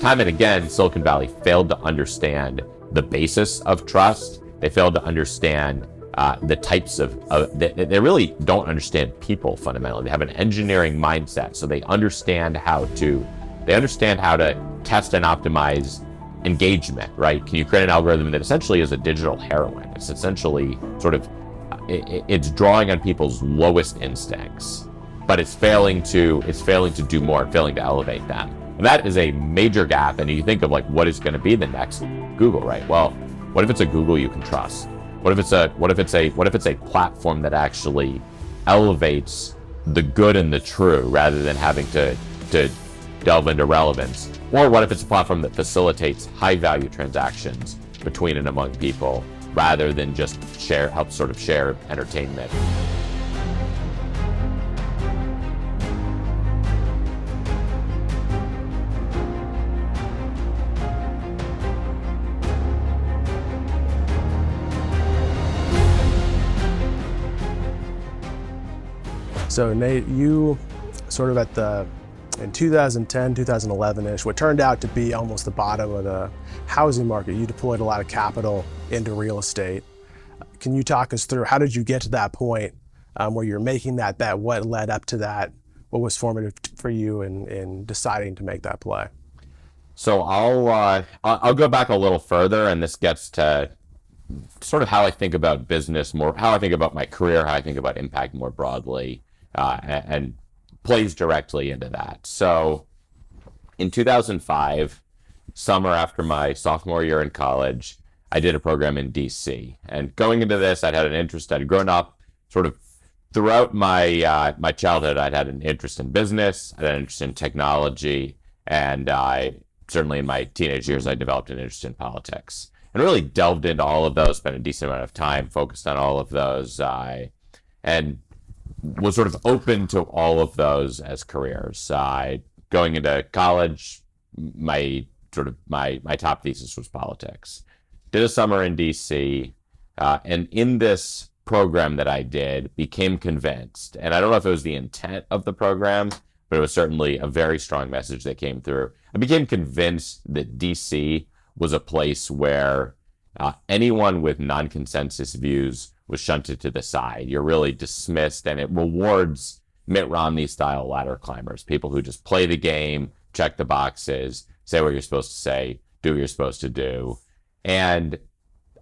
time and again, Silicon Valley failed to understand the basis of trust. They failed to understand the types of they really don't understand people fundamentally. They have an engineering mindset, so they understand how to test and optimize engagement, right? Can you create an algorithm that essentially is a digital heroin? It's essentially sort of it's drawing on people's lowest instincts, but it's failing to do more, failing to elevate them. And that is a major gap. And you think of like what is going to be the next Google, right? Well, what if it's a Google you can trust? What if it's a platform that actually elevates the good and the true rather than having to delve into relevance? Or what if it's a platform that facilitates high value transactions between and among people rather than just help sort of share entertainment? So Nate, you sort of in 2010, 2011-ish, what turned out to be almost the bottom of the housing market, you deployed a lot of capital into real estate. Can you talk us through how did you get to that point where you're making that bet? What led up to that? What was formative for you in deciding to make that play? So I'll go back a little further, and this gets to sort of how I think about business more, how I think about my career, how I think about impact more broadly, and plays directly into that. So in 2005, summer after my sophomore year in college, I did a program in DC. And going into this, I'd grown up sort of throughout my my childhood. I'd had an interest in business, I had an interest in technology, and certainly in my teenage years, I developed an interest in politics. And really delved into all of those, spent a decent amount of time focused on all of those, and was sort of open to all of those as careers. Going into college, my top thesis was politics. Did a summer in DC, and in this program that I did, became convinced, and I don't know if it was the intent of the program, but it was certainly a very strong message that came through. I became convinced that DC was a place where anyone with non-consensus views was shunted to the side. You're really dismissed, and it rewards Mitt Romney-style ladder climbers, people who just play the game, check the boxes, say what you're supposed to say, do what you're supposed to do. And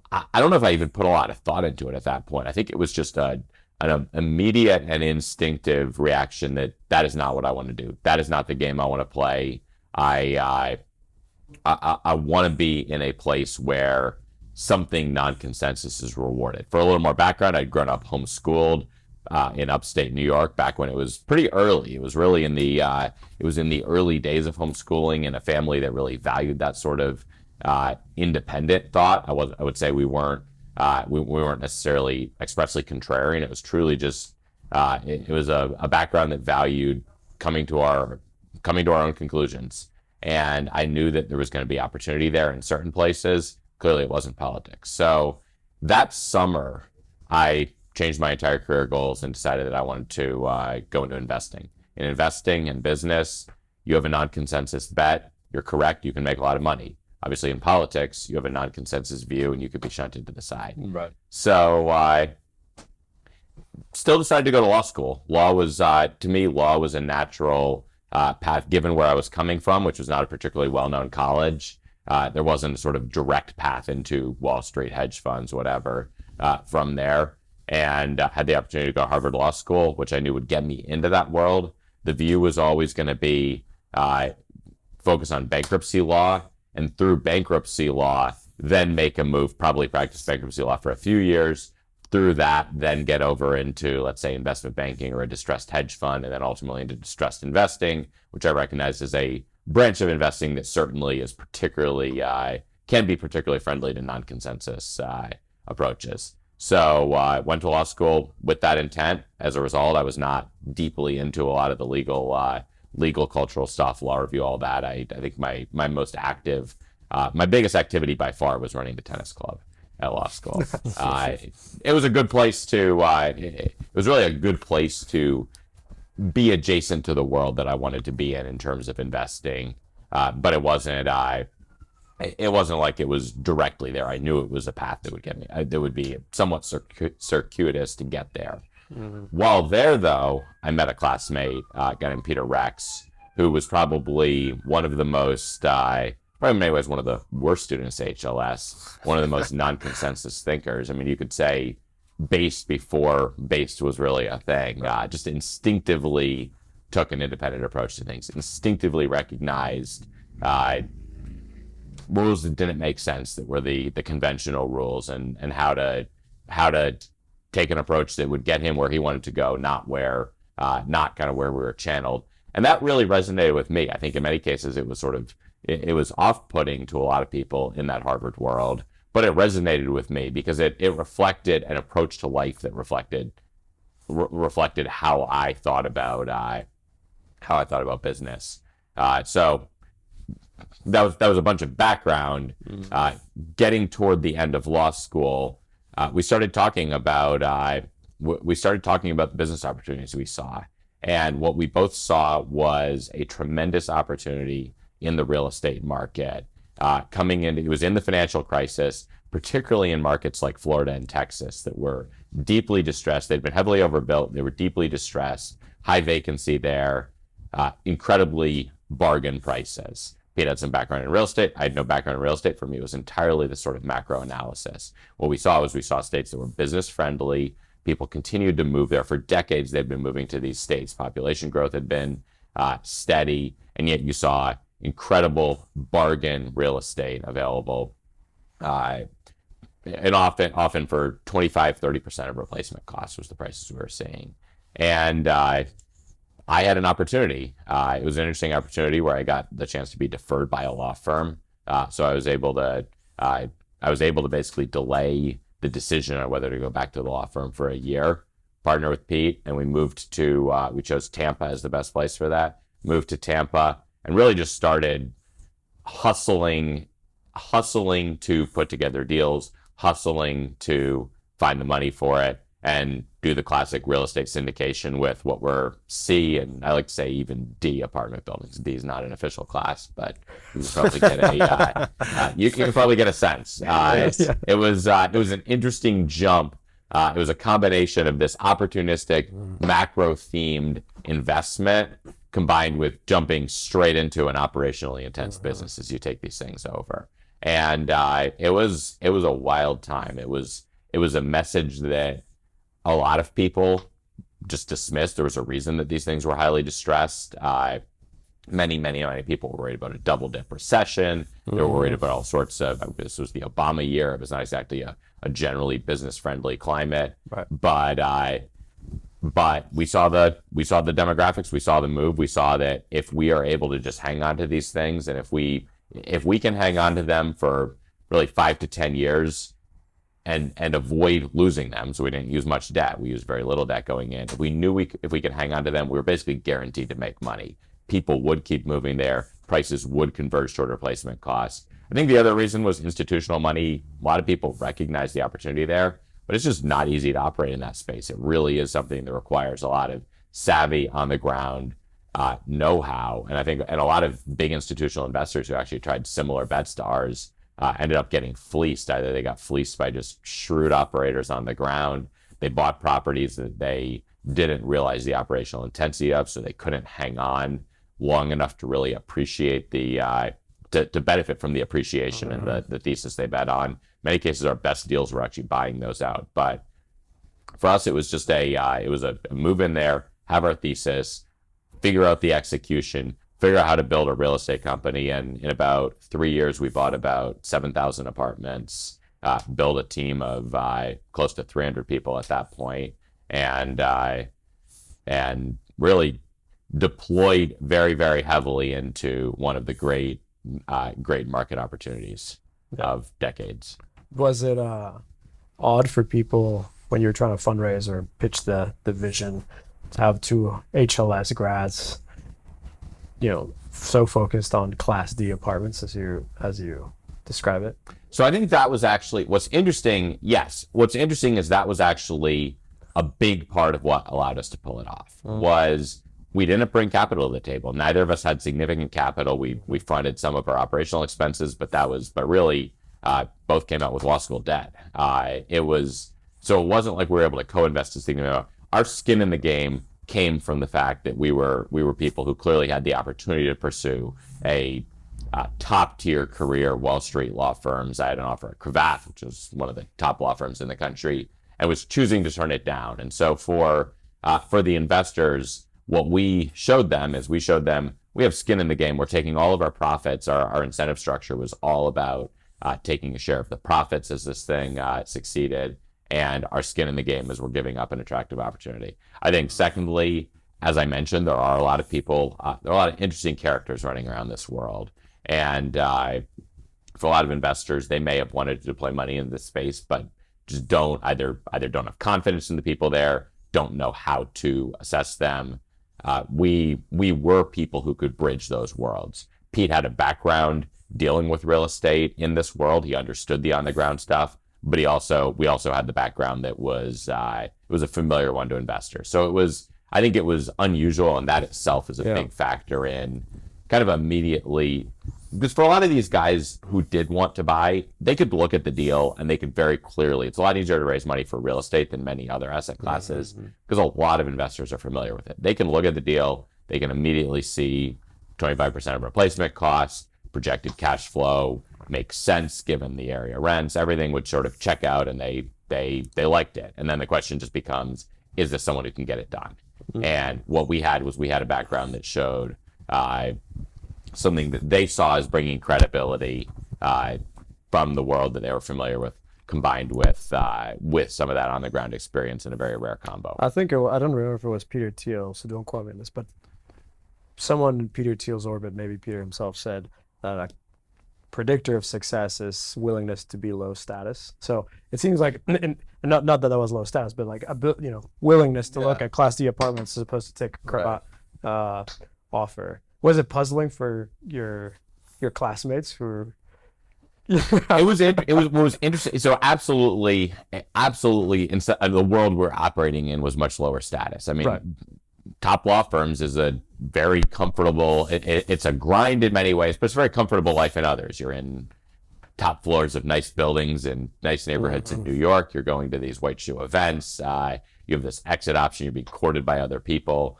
I don't know if I even put a lot of thought into it at that point. I think it was just an immediate and instinctive reaction that is not what I want to do. That is not the game I want to play. I want to be in a place where something non-consensus is rewarded. For a little more background, I'd grown up homeschooled in upstate New York back when it was pretty early. It was really in the early days of homeschooling, in a family that really valued that sort of independent thought. I would say we weren't necessarily expressly contrarian. It was truly just it was a background that valued coming to our own conclusions. And I knew that there was going to be opportunity there in certain places. Clearly, it wasn't politics. So that summer, I changed my entire career goals and decided that I wanted to go into investing. In investing in business, you have a non-consensus bet. You're correct. You can make a lot of money. Obviously, in politics, you have a non-consensus view, and you could be shunted to the side. Right. So I still decided to go to law school. Law was, to me, law was a natural path, given where I was coming from, which was not a particularly well-known college. There wasn't a sort of direct path into Wall Street, hedge funds, whatever, from there. And had the opportunity to go to Harvard Law School, which I knew would get me into that world. The view was always going to be focus on bankruptcy law, and through bankruptcy law, then make a move, probably practice bankruptcy law for a few years. Through that, then get over into, let's say, investment banking or a distressed hedge fund, and then ultimately into distressed investing, which I recognize as a branch of investing that certainly is particularly, can be particularly friendly to non-consensus approaches. So I went to law school with that intent. As a result, I was not deeply into a lot of the legal cultural stuff, law review, all that. I think my most active, my biggest activity by far was running the tennis club at law school. It was a good place to, it was really a good place to be adjacent to the world that I wanted to be in terms of investing. but it wasn't. It wasn't like it was directly there. I knew it was a path that would get me. That would be somewhat circuitous to get there. While there, though, I met a classmate, a guy named Peter Rex, who was probably one of the most, probably in many ways, one of the worst students at HLS, one of the most non-consensus thinkers. I mean, you could say based before based was really a thing. Just instinctively took an independent approach to things, instinctively recognized rules that didn't make sense, that were the conventional rules, and how to take an approach that would get him where he wanted to go, not kind of where we were channeled. And that really resonated with me. I think in many cases it was it was off-putting to a lot of people in that Harvard world, but it resonated with me because it reflected an approach to life that reflected how I thought about business. So that was a bunch of background. Getting toward the end of law school, we started talking about the business opportunities we saw, and what we both saw was a tremendous opportunity in the real estate market. It was in the financial crisis, particularly in markets like Florida and Texas that were deeply distressed. They'd been heavily overbuilt. They were deeply distressed, high vacancy there, incredibly bargain prices. Pete had some background in real estate. I had no background in real estate. For me, it was entirely the sort of macro analysis. What we saw states that were business friendly. People continued to move there. For decades, they'd been moving to these states. Population growth had been steady, and yet you saw incredible bargain real estate available, and often for 25-30% of replacement costs was the prices we were seeing. And I had an opportunity. It was an interesting opportunity where I got the chance to be deferred by a law firm. So I was able to basically delay the decision on whether to go back to the law firm for a year, partner with Pete, and we chose Tampa as the best place for that. Moved to Tampa and really just started hustling to put together deals, hustling to find the money for it, and do the classic real estate syndication with what were C, and I like to say even D apartment buildings. D is not an official class, but you can probably get you can probably get a sense. It was an interesting jump. It was a combination of this opportunistic, macro-themed investment combined with jumping straight into an operationally intense business as you take these things over. And it was a wild time. It was a message that a lot of people just dismissed. There was a reason that these things were highly distressed. Many people were worried about a double dip recession. They were worried about all sorts of, this was the Obama year. It was not exactly a generally business friendly climate, right. But we saw the demographics, we saw the move, we saw that if we are able to just hang on to these things, and if we can hang on to them for really 5 to 10 years, and avoid losing them. So we didn't use much debt. We used very little debt going in. If we knew if we could hang on to them, we were basically guaranteed to make money. People would keep moving there. Prices would converge toward replacement costs. I think the other reason was institutional money. A lot of people recognize the opportunity there, but it's just not easy to operate in that space. It really is something that requires a lot of savvy on the ground know-how. And a lot of big institutional investors who actually tried similar bets to ours ended up getting fleeced. Either they got fleeced by just shrewd operators on the ground. They bought properties that they didn't realize the operational intensity of, so they couldn't hang on long enough to really appreciate to benefit from the appreciation and the thesis they bet on. In many cases, our best deals were actually buying those out. But for us, it was just a move in there, have our thesis, figure out the execution, figure out how to build a real estate company. And in about 3 years, we bought about 7,000 apartments, built a team of close to 300 people at that point, and really deployed very, very heavily into one of the great market opportunities of decades. Was it odd for people when you were trying to fundraise or pitch the vision to have two HLS grads, so focused on Class D apartments as you describe it? So I think that was actually what's interesting. Yes, what's interesting is that was actually a big part of what allowed us to pull it off. Was we didn't bring capital to the table. Neither of us had significant capital. We funded some of our operational expenses, but really both came out with law school debt. It wasn't like we were able to co-invest this thing. Our skin in the game came from the fact that we were people who clearly had the opportunity to pursue a top tier career, Wall Street law firms. I had an offer at Cravath, which was one of the top law firms in the country, and was choosing to turn it down. And so for the investors, what we showed them we have skin in the game. We're taking all of our profits. Our incentive structure was all about taking a share of the profits as this thing succeeded, and our skin in the game is we're giving up an attractive opportunity. I think secondly, as I mentioned, there are a lot of people, there are a lot of interesting characters running around this world. And for a lot of investors, they may have wanted to deploy money in this space, but just either don't have confidence in the people there, don't know how to assess them. We were people who could bridge those worlds. Pete had a background dealing with real estate in this world. He understood the on-the-ground stuff, but we also had the background that was it was a familiar one to investors. So I think it was unusual, and that itself is a big factor in kind of immediately, because for a lot of these guys who did want to buy, they could look at the deal and they could very clearly, it's a lot easier to raise money for real estate than many other asset classes, because a lot of investors are familiar with it. They can look at the deal, they can immediately see 25% of replacement costs, projected cash flow, makes sense given the area rents, everything would sort of check out, and they liked it. And then the question just becomes, is this someone who can get it done? And what we had a background that showed something that they saw as bringing credibility from the world that they were familiar with, combined with some of that on the ground experience in a very rare combo. I think I don't remember if it was Peter Thiel, so don't quote me on this, but someone in Peter Thiel's orbit, maybe Peter himself, said that a predictor of success is willingness to be low status. So it seems like, not that was low status, but like willingness to look at Class D apartments as opposed to take a Cravath offer. Was it puzzling for your classmates who? It was interesting. So absolutely, the world we're operating in was much lower status. I mean, top law firms is a very comfortable. It's a grind in many ways, but it's a very comfortable life in others. You're in top floors of nice buildings in nice neighborhoods in New York. You're going to these white shoe events. You have this exit option. You're being courted by other people.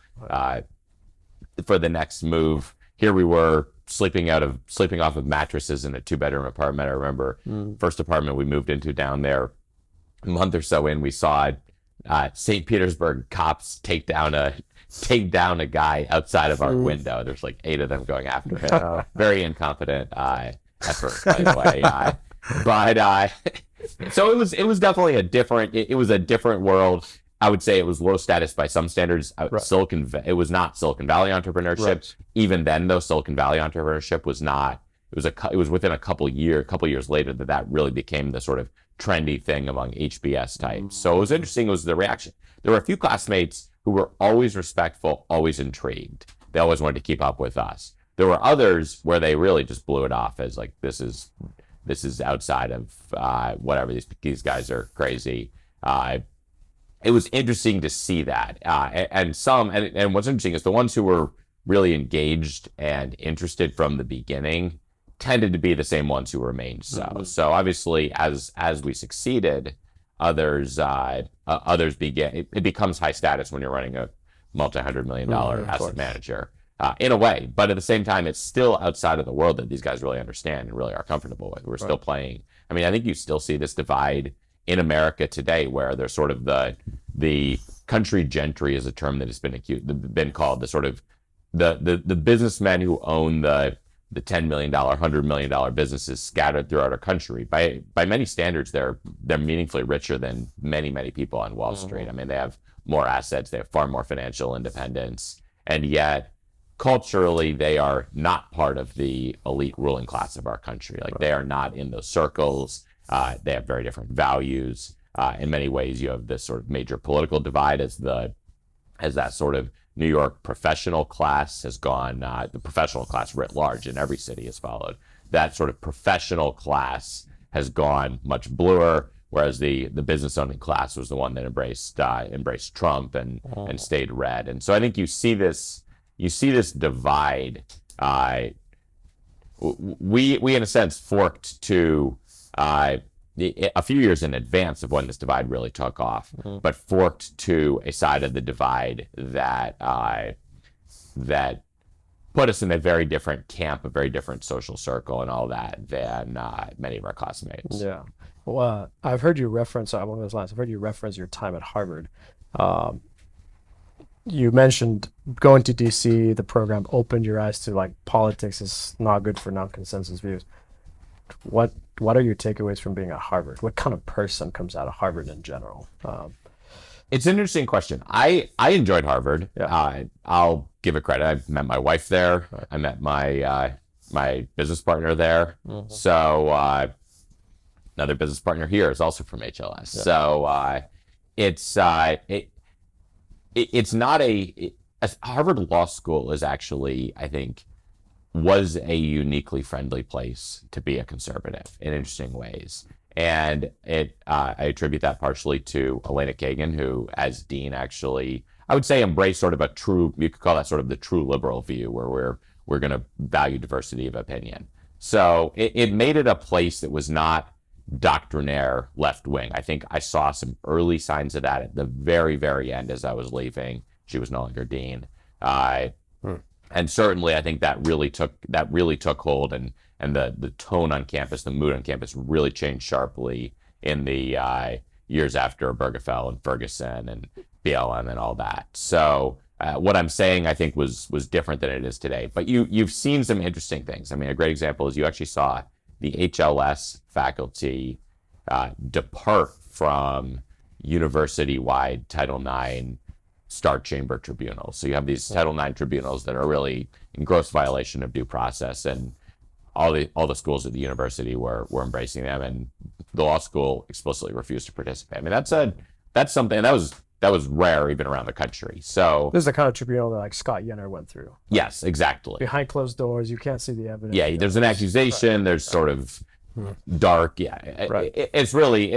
For the next move, here we were sleeping off of mattresses in a 2-bedroom apartment. I remember first apartment we moved into down there, a month or so in, we saw St. Petersburg cops take down a guy outside of our window. There's like 8 of them going after him. Very incompetent effort, by the way. But so it was definitely a different world. I would say it was low status by some standards. It was not Silicon Valley entrepreneurship. Even then, though, Silicon Valley entrepreneurship was not. It was within a couple years later that really became the sort of trendy thing among HBS types. So it was interesting. It was the reaction. There were a few classmates who were always respectful, always intrigued. They always wanted to keep up with us. There were others where they really just blew it off as like, this is outside of whatever. These guys are crazy. It was interesting to see that. And what's interesting is the ones who were really engaged and interested from the beginning tended to be the same ones who remained so. So obviously, as we succeeded, others began. It becomes high status when you're running a multi-$100 million asset manager, in a way. But at the same time, it's still outside of the world that these guys really understand and really are comfortable with. We're still playing. I mean, I think you still see this divide in America today, where there's sort of the country gentry is a term that has been called the sort of the businessmen who own the $10 million, $100 million businesses scattered throughout our country. By many standards, they're meaningfully richer than many people on Wall Street. I mean, they have more assets, they have far more financial independence, and yet culturally they are not part of the elite ruling class of our country. Like they are not in those circles. They have very different values. In many ways, you have this sort of major political divide as that sort of New York professional class has gone, the professional class writ large in every city has followed. That sort of professional class has gone much bluer, whereas the business owning class was the one that embraced Trump and stayed red. And so I think you see this you see this divide. We in a sense forked to a few years in advance of when this divide really took off, but forked to a side of the divide that that put us in a very different camp, a very different social circle, and all that than many of our classmates. Yeah. Well, I've heard you reference along those lines. I've heard you reference your time at Harvard. You mentioned going to DC. The program opened your eyes to like politics is not good for non-consensus views. What are your takeaways from being at Harvard? What kind of person comes out of Harvard in general? It's an interesting question. I enjoyed Harvard. Yeah. I'll give it credit. I met my wife there. Right. I met my business partner there. Mm-hmm. So another business partner here is also from HLS. Yeah. So it's not a Harvard Law School is actually, I think, was a uniquely friendly place to be a conservative in interesting ways. And I attribute that partially to Elena Kagan, who, as dean, actually, I would say, embraced sort of a true, you could call that sort of the true liberal view, where we're going to value diversity of opinion. So it made it a place that was not doctrinaire left wing. I think I saw some early signs of that at the very, very end as I was leaving. She was no longer dean. And certainly, I think that really took hold, and the tone on campus, the mood on campus, really changed sharply in the years after Obergefell and Ferguson and BLM and all that. So what I'm saying, I think, was different than it is today. But you've seen some interesting things. I mean, a great example is you actually saw the HLS faculty depart from university-wide Title IX Star Chamber tribunals. So you have these Title IX tribunals that are really in gross violation of due process, and all the schools at the university were embracing them, and the law school explicitly refused to participate. I mean, that's something that was rare even around the country. So this is the kind of tribunal that like Scott Yenner went through. Yes, exactly. Behind closed doors, you can't see the evidence. Yeah, there's an accusation. Right. There's sort of dark. Yeah, right. It's really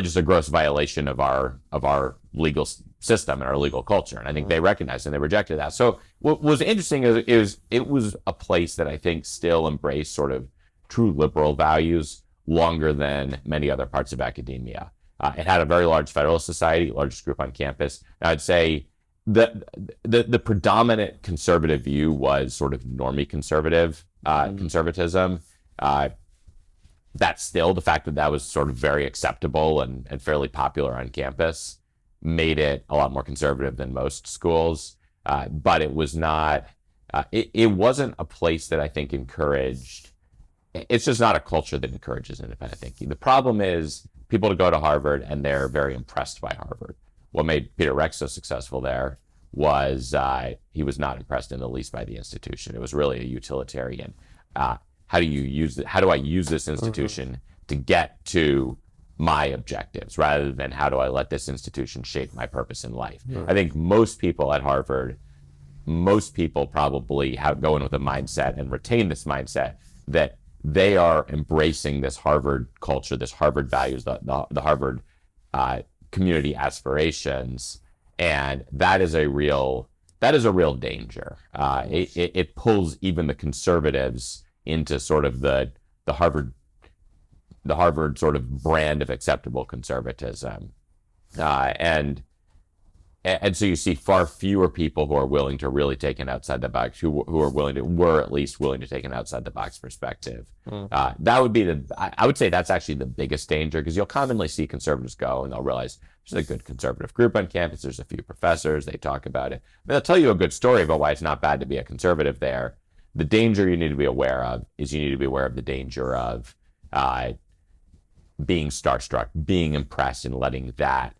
just a gross violation of our legal system and our legal culture, and I think they recognized and they rejected that. So what was interesting is it was a place that I think still embraced sort of true liberal values longer than many other parts of academia. It had a very large Federalist Society, largest group on campus. And I'd say the predominant conservative view was sort of normie conservative conservatism. That's still the fact that was sort of very acceptable and fairly popular on campus made it a lot more conservative than most schools. But it was not, it wasn't a place that I think encouraged, it's just not a culture that encourages independent thinking. The problem is people to go to Harvard and they're very impressed by Harvard. What made Peter Rex so successful there was he was not impressed in the least by the institution. It was really a utilitarian. How do I use this institution to get to my objectives, rather than how do I let this institution shape my purpose in life? I think most people at Harvard, probably go in with a mindset and retain this mindset that they are embracing this Harvard culture, this Harvard values, the Harvard community aspirations, and that is a real danger. It pulls even the conservatives into sort of the Harvard sort of brand of acceptable conservatism, and so you see far fewer people who are willing to really take an outside the box, who were at least willing to take an outside the box perspective. That would be I would say that's actually the biggest danger, because you'll commonly see conservatives go and they'll realize there's a good conservative group on campus. There's a few professors, they talk about it. They'll tell you a good story about why it's not bad to be a conservative there. The danger you need to be aware of is you need to be aware of the danger of being starstruck, being impressed, and letting that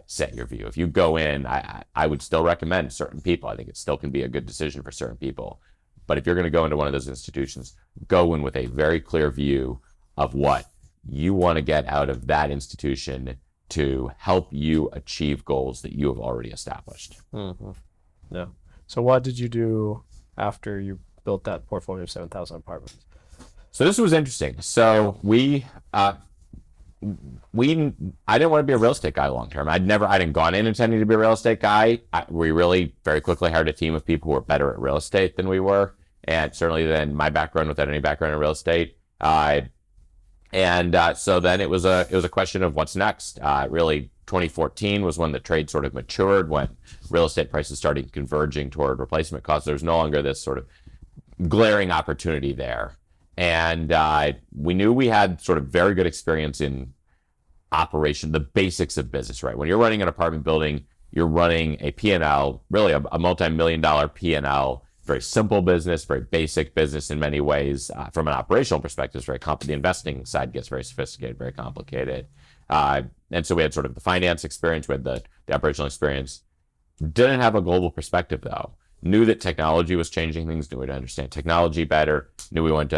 set your view. If you go in, I would still recommend certain people. I think it still can be a good decision for certain people. But if you're going to go into one of those institutions, go in with a very clear view of what you want to get out of that institution to help you achieve goals that you have already established. Yeah. So what did you do after you built that portfolio of 7,000 apartments? So this was interesting. So we I didn't want to be a real estate guy long term. I didn't gone in intending to be a real estate guy. We really very quickly hired a team of people who were better at real estate than we were, and certainly than my background without any background in real estate. So then it was a question of what's next. Really, 2014 was when the trade sort of matured, when real estate prices started converging toward replacement costs. There's no longer this sort of glaring opportunity there. And we knew we had sort of very good experience in operation, the basics of business, right? When you're running an apartment building, you're running a P&L, really a multi-million-dollar P&L, very simple business, very basic business in many ways. From an operational perspective, it's very the investing side gets very sophisticated, very complicated. And so we had sort of the finance experience, we had the operational experience. Didn't have a global perspective though. Knew that technology was changing things, knew we to understand technology better, knew we wanted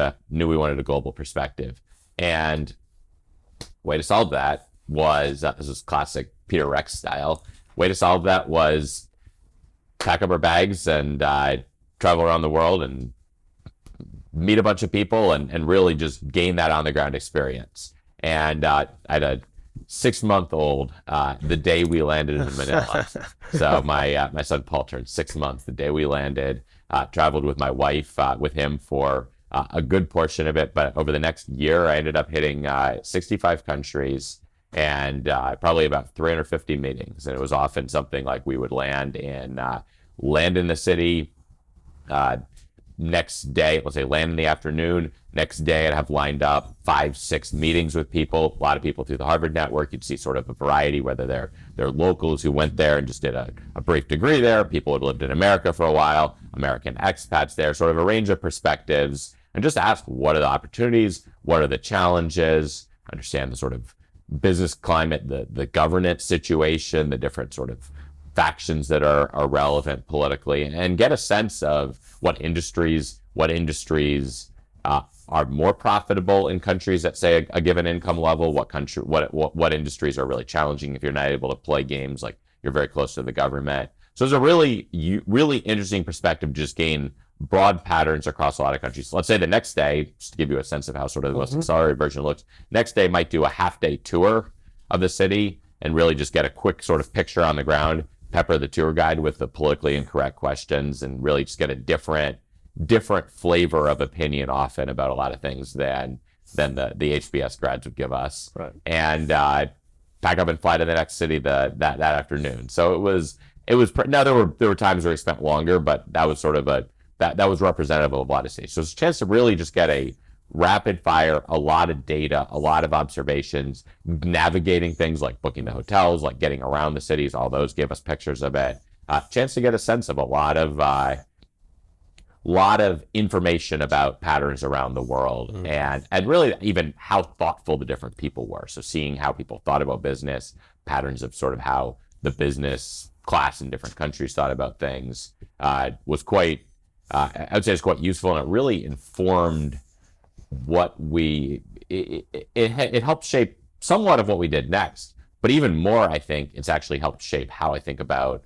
a global perspective. And way to solve that was, this is classic Peter Rex style, way to solve that was pack up our bags and travel around the world and meet a bunch of people and really just gain that on the ground experience. And I had a 6-month-old the day we landed in Manila. So my son Paul turned 6 months the day we landed. Traveled with my wife, with him for a good portion of it. But over the next year, I ended up hitting 65 countries and probably about 350 meetings. And it was often something like we would land in the city. Next day, let's say land in the afternoon. Next day, I'd have lined up 5-6 meetings with people. A lot of people through the Harvard network. You'd see sort of a variety, whether they're locals who went there and just did a brief degree there. People who had lived in America for a while, American expats there, sort of a range of perspectives, and just ask what are the opportunities, what are the challenges, understand the sort of business climate, the governance situation, the different sort of factions that are relevant politically, and get a sense of what industries are more profitable in countries that say a given income level, what industries are really challenging if you're not able to play games like you're very close to the government. So it's a really interesting perspective to just gain broad patterns across a lot of countries. So let's say the next day, just to give you a sense of how sort of the most accelerated version looks, next day might do a half-day tour of the city and really just get a quick sort of picture on the ground, pepper the tour guide with the politically incorrect questions, and really just get a different flavor of opinion often about a lot of things than the HBS grads would give us. Right. And pack up and fly to the next city that afternoon. So it was now there were times where we spent longer, but that was sort of that was representative of a lot of cities. So it's a chance to really just get a rapid fire, a lot of data, a lot of observations, navigating things like booking the hotels, like getting around the cities. All those gave us pictures of it. Chance to get a sense of a lot of information about patterns around the world, and really even how thoughtful the different people were. So seeing how people thought about business, patterns of sort of how the business class in different countries thought about things was quite, I would say it's quite useful, and it really informed what it helped shape somewhat of what we did next. But even more, I think it's actually helped shape how I think about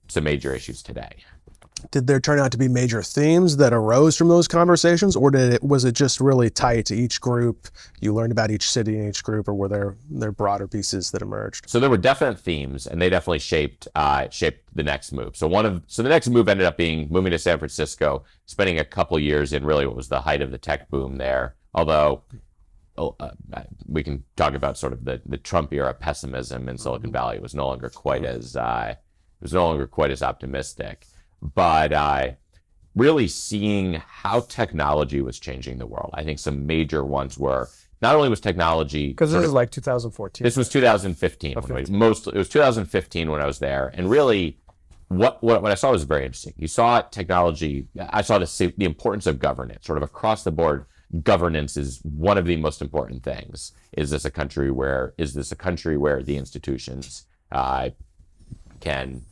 some major issues today. Did there turn out to be major themes that arose from those conversations, or was it just really tight to each group? You learned about each city in each group, or were there broader pieces that emerged? So there were definite themes, and they definitely shaped the next move. So the next move ended up being moving to San Francisco, spending a couple years in really what was the height of the tech boom there. Although we can talk about sort of the Trump era pessimism in Silicon Valley. It was no longer quite as optimistic. But really seeing how technology was changing the world. I think some major ones were, not only was technology... Because this is like 2014. This was 2015. It was 2015 when I was there. And really, what I saw was very interesting. You saw technology, I saw the importance of governance, sort of across the board. Governance is one of the most important things. Is this a country where the institutions can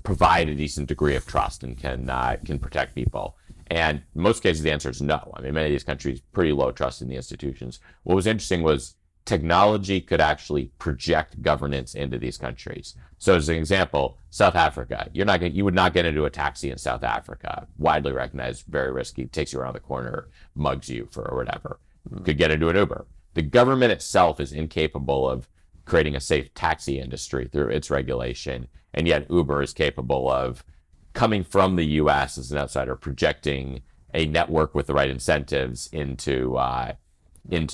provide a decent degree of trust and can protect people? And in most cases, the answer is no. I mean, many of these countries, pretty low trust in the institutions. What was interesting was technology could actually project governance into these countries. So as an example, South Africa, you would not get into a taxi in South Africa. Widely recognized, very risky, takes you around the corner, mugs you for whatever. Could get into an Uber. the government itself is incapable of creating a safe taxi industry through its regulation, and yet Uber is capable of coming from the U.S. as an outsider, projecting a network with the right incentives into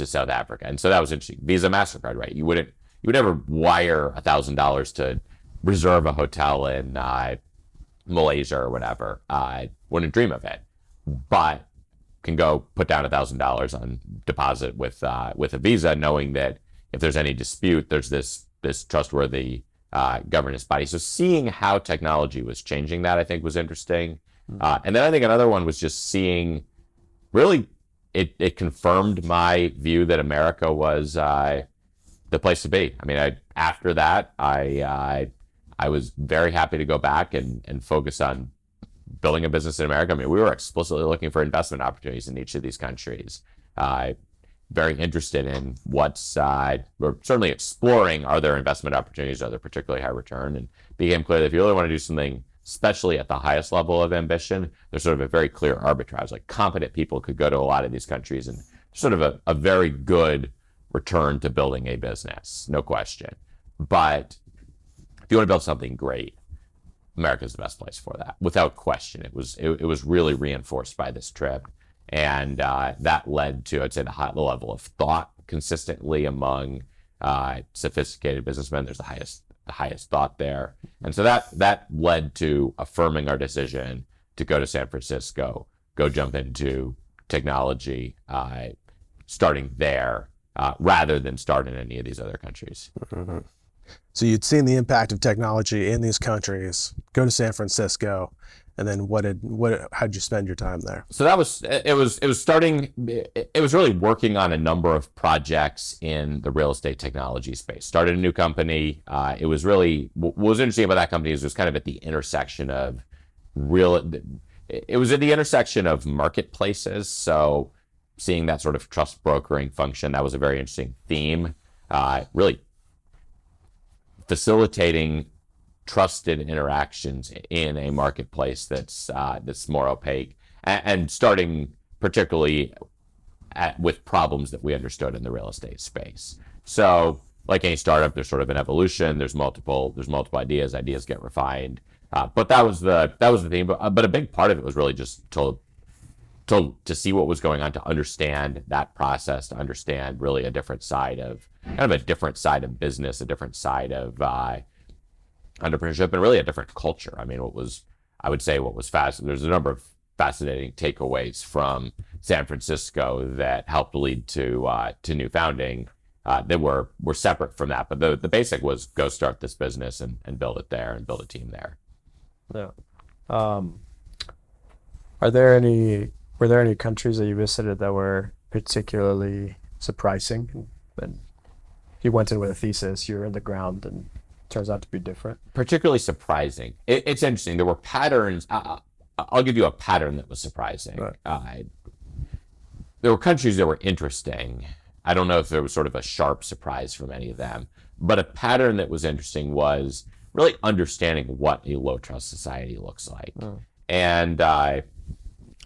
South Africa. And so that was interesting. Visa, MasterCard, right? You would never wire $1,000 to reserve a hotel in Malaysia or whatever. Wouldn't dream of it, but can go put down $1,000 on deposit with a Visa, knowing that if there's any dispute, there's this trustworthy governance body. So seeing how technology was changing that, I think, was interesting. And then I think another one was just seeing, really, it confirmed my view that America was the place to be. I mean, after that, I was very happy to go back and focus on building a business in America. I mean, we were explicitly looking for investment opportunities in each of these countries. Very interested in we're certainly exploring, are there investment opportunities, are there particularly high return? And became clear that if you really want to do something, especially at the highest level of ambition, there's sort of a very clear arbitrage. Like, competent people could go to a lot of these countries, and sort of a very good return to building a business, no question. But if you want to build something great, America's the best place for that, without question. It was really reinforced by this trip, and that led to, I'd say, the level of thought consistently among sophisticated businessmen. There's the highest thought there, and so that led to affirming our decision to go to San Francisco, go jump into technology, starting there rather than start in any of these other countries. Mm-hmm. So you'd seen the impact of technology in these countries, go to San Francisco, and then how'd you spend your time there? So it was really working on a number of projects in the real estate technology space. Started a new company. It was really, what was interesting about that company is it was kind of at the intersection of marketplaces. So seeing that sort of trust brokering function, that was a very interesting theme. Really facilitating trusted interactions in a marketplace that's more opaque, and starting particularly with problems that we understood in the real estate space. So, like any startup, there's sort of an evolution. There's multiple ideas. Ideas get refined, but that was the theme. But a big part of it was really just to see what was going on, to understand that process, to understand really a different side of business, a different side of entrepreneurship, and really a different culture. I mean, what was fascinating, there's a number of fascinating takeaways from San Francisco that helped lead to new founding that were separate from that. But the basic was go start this business and build it there and build a team there. Yeah. Were there any countries that you visited that were particularly surprising? And you went in with a thesis, you're in the ground, and it turns out to be different. Particularly surprising. It's interesting. There were patterns. I'll give you a pattern that was surprising. Right. There were countries that were interesting. I don't know if there was sort of a sharp surprise from any of them, but a pattern that was interesting was really understanding what a low trust society looks like. And I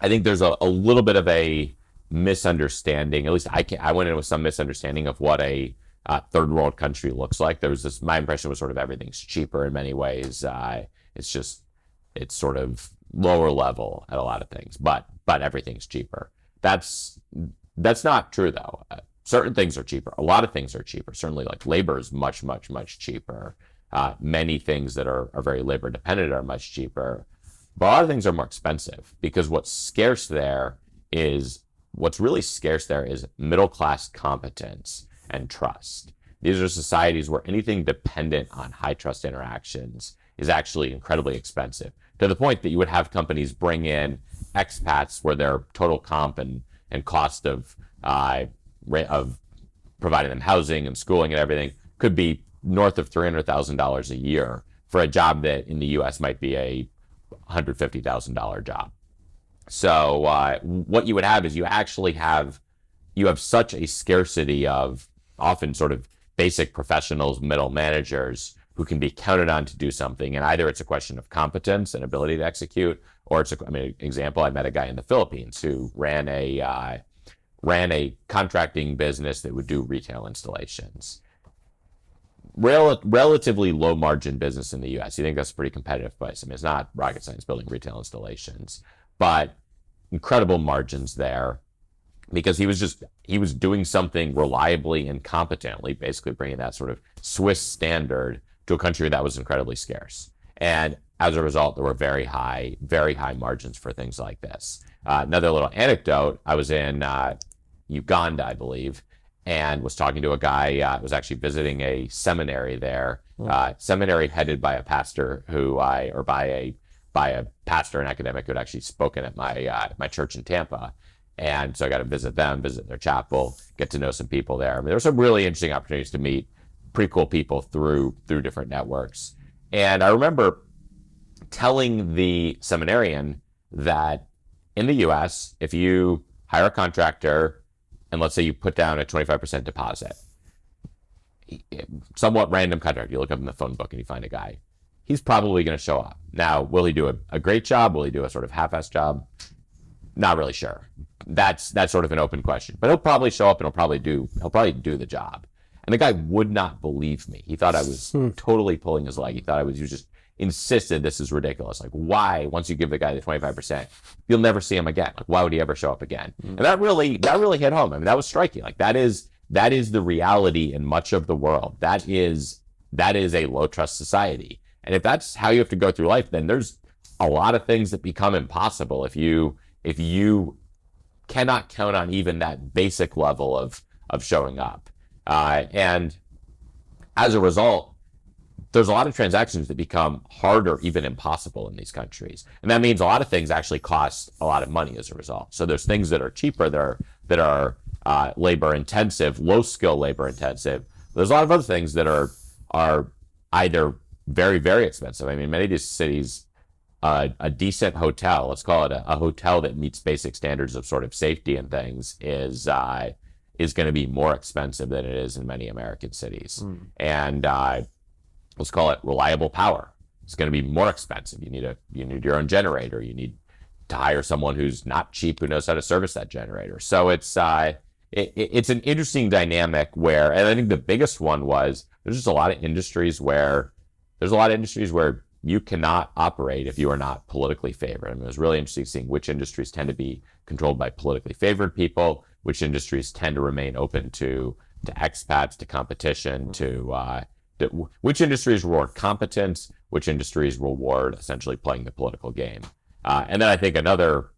think there's a little bit of a misunderstanding. At least I went in with some misunderstanding of what a third world country looks like. My impression was sort of everything's cheaper in many ways. It's sort of lower level at a lot of things, but everything's cheaper. That's not true though. Certain things are cheaper. A lot of things are cheaper. Certainly, like labor is much, much, much cheaper. Many things that are very labor dependent are much cheaper. But a lot of things are more expensive, because what's really scarce there is middle-class competence and trust. These are societies where anything dependent on high trust interactions is actually incredibly expensive, to the point that you would have companies bring in expats where their total comp and cost of providing them housing and schooling and everything could be north of $300,000 a year for a job that in the U.S. might be a $150,000 job. So what you would have is you have such a scarcity of often sort of basic professionals, middle managers who can be counted on to do something. And either it's a question of competence and ability to execute, or example, I met a guy in the Philippines who ran a ran a contracting business that would do retail installations. Relatively low margin business in the U.S. You think that's a pretty competitive place. I mean, it's not rocket science building retail installations, but incredible margins there because he was doing something reliably and competently, basically bringing that sort of Swiss standard to a country that was incredibly scarce. And as a result, there were very high margins for things like this. Another little anecdote, I was in Uganda, I believe, and was talking to a guy, was actually visiting a seminary there, seminary headed by a pastor by a pastor and academic who had actually spoken at my church in Tampa. And so I got to visit them, visit their chapel, get to know some people there. I mean, there were some really interesting opportunities to meet pretty cool people through different networks. And I remember telling the seminarian that in the US, if you hire a contractor and let's say you put down a 25% deposit, somewhat random contractor, you look up in the phone book and you find a guy, he's probably going to show up. Now, will he do a great job? Will he do a sort of half-assed job? Not really sure. That's sort of an open question. But he'll probably show up and he'll probably do the job. And the guy would not believe me. He thought I was totally pulling his leg. He thought he just insisted this is ridiculous. Like, why, once you give the guy the 25%, you'll never see him again? Like, why would he ever show up again? And that really hit home. I mean, that was striking. Like, that is the reality in much of the world. That is a low trust society. And if that's how you have to go through life, then there's a lot of things that become impossible if you cannot count on even that basic level of showing up. And as a result, there's a lot of transactions that become harder, even impossible in these countries. And that means a lot of things actually cost a lot of money as a result. So there's things that are cheaper, that are labor intensive, low skill labor intensive. There's a lot of other things that are either very, very expensive. I mean, many of these cities, a decent hotel, let's call it a hotel that meets basic standards of sort of safety and things, is going to be more expensive than it is in many American cities. And let's call it reliable power. It's going to be more expensive. You need your own generator. You need to hire someone who's not cheap, who knows how to service that generator. So it's an interesting dynamic where, and I think the biggest one was there's just a lot of industries where you cannot operate if you are not politically favored. I mean, it was really interesting seeing which industries tend to be controlled by politically favored people, which industries tend to remain open to expats, to competition, which industries reward competence, which industries reward essentially playing the political game. And then I think another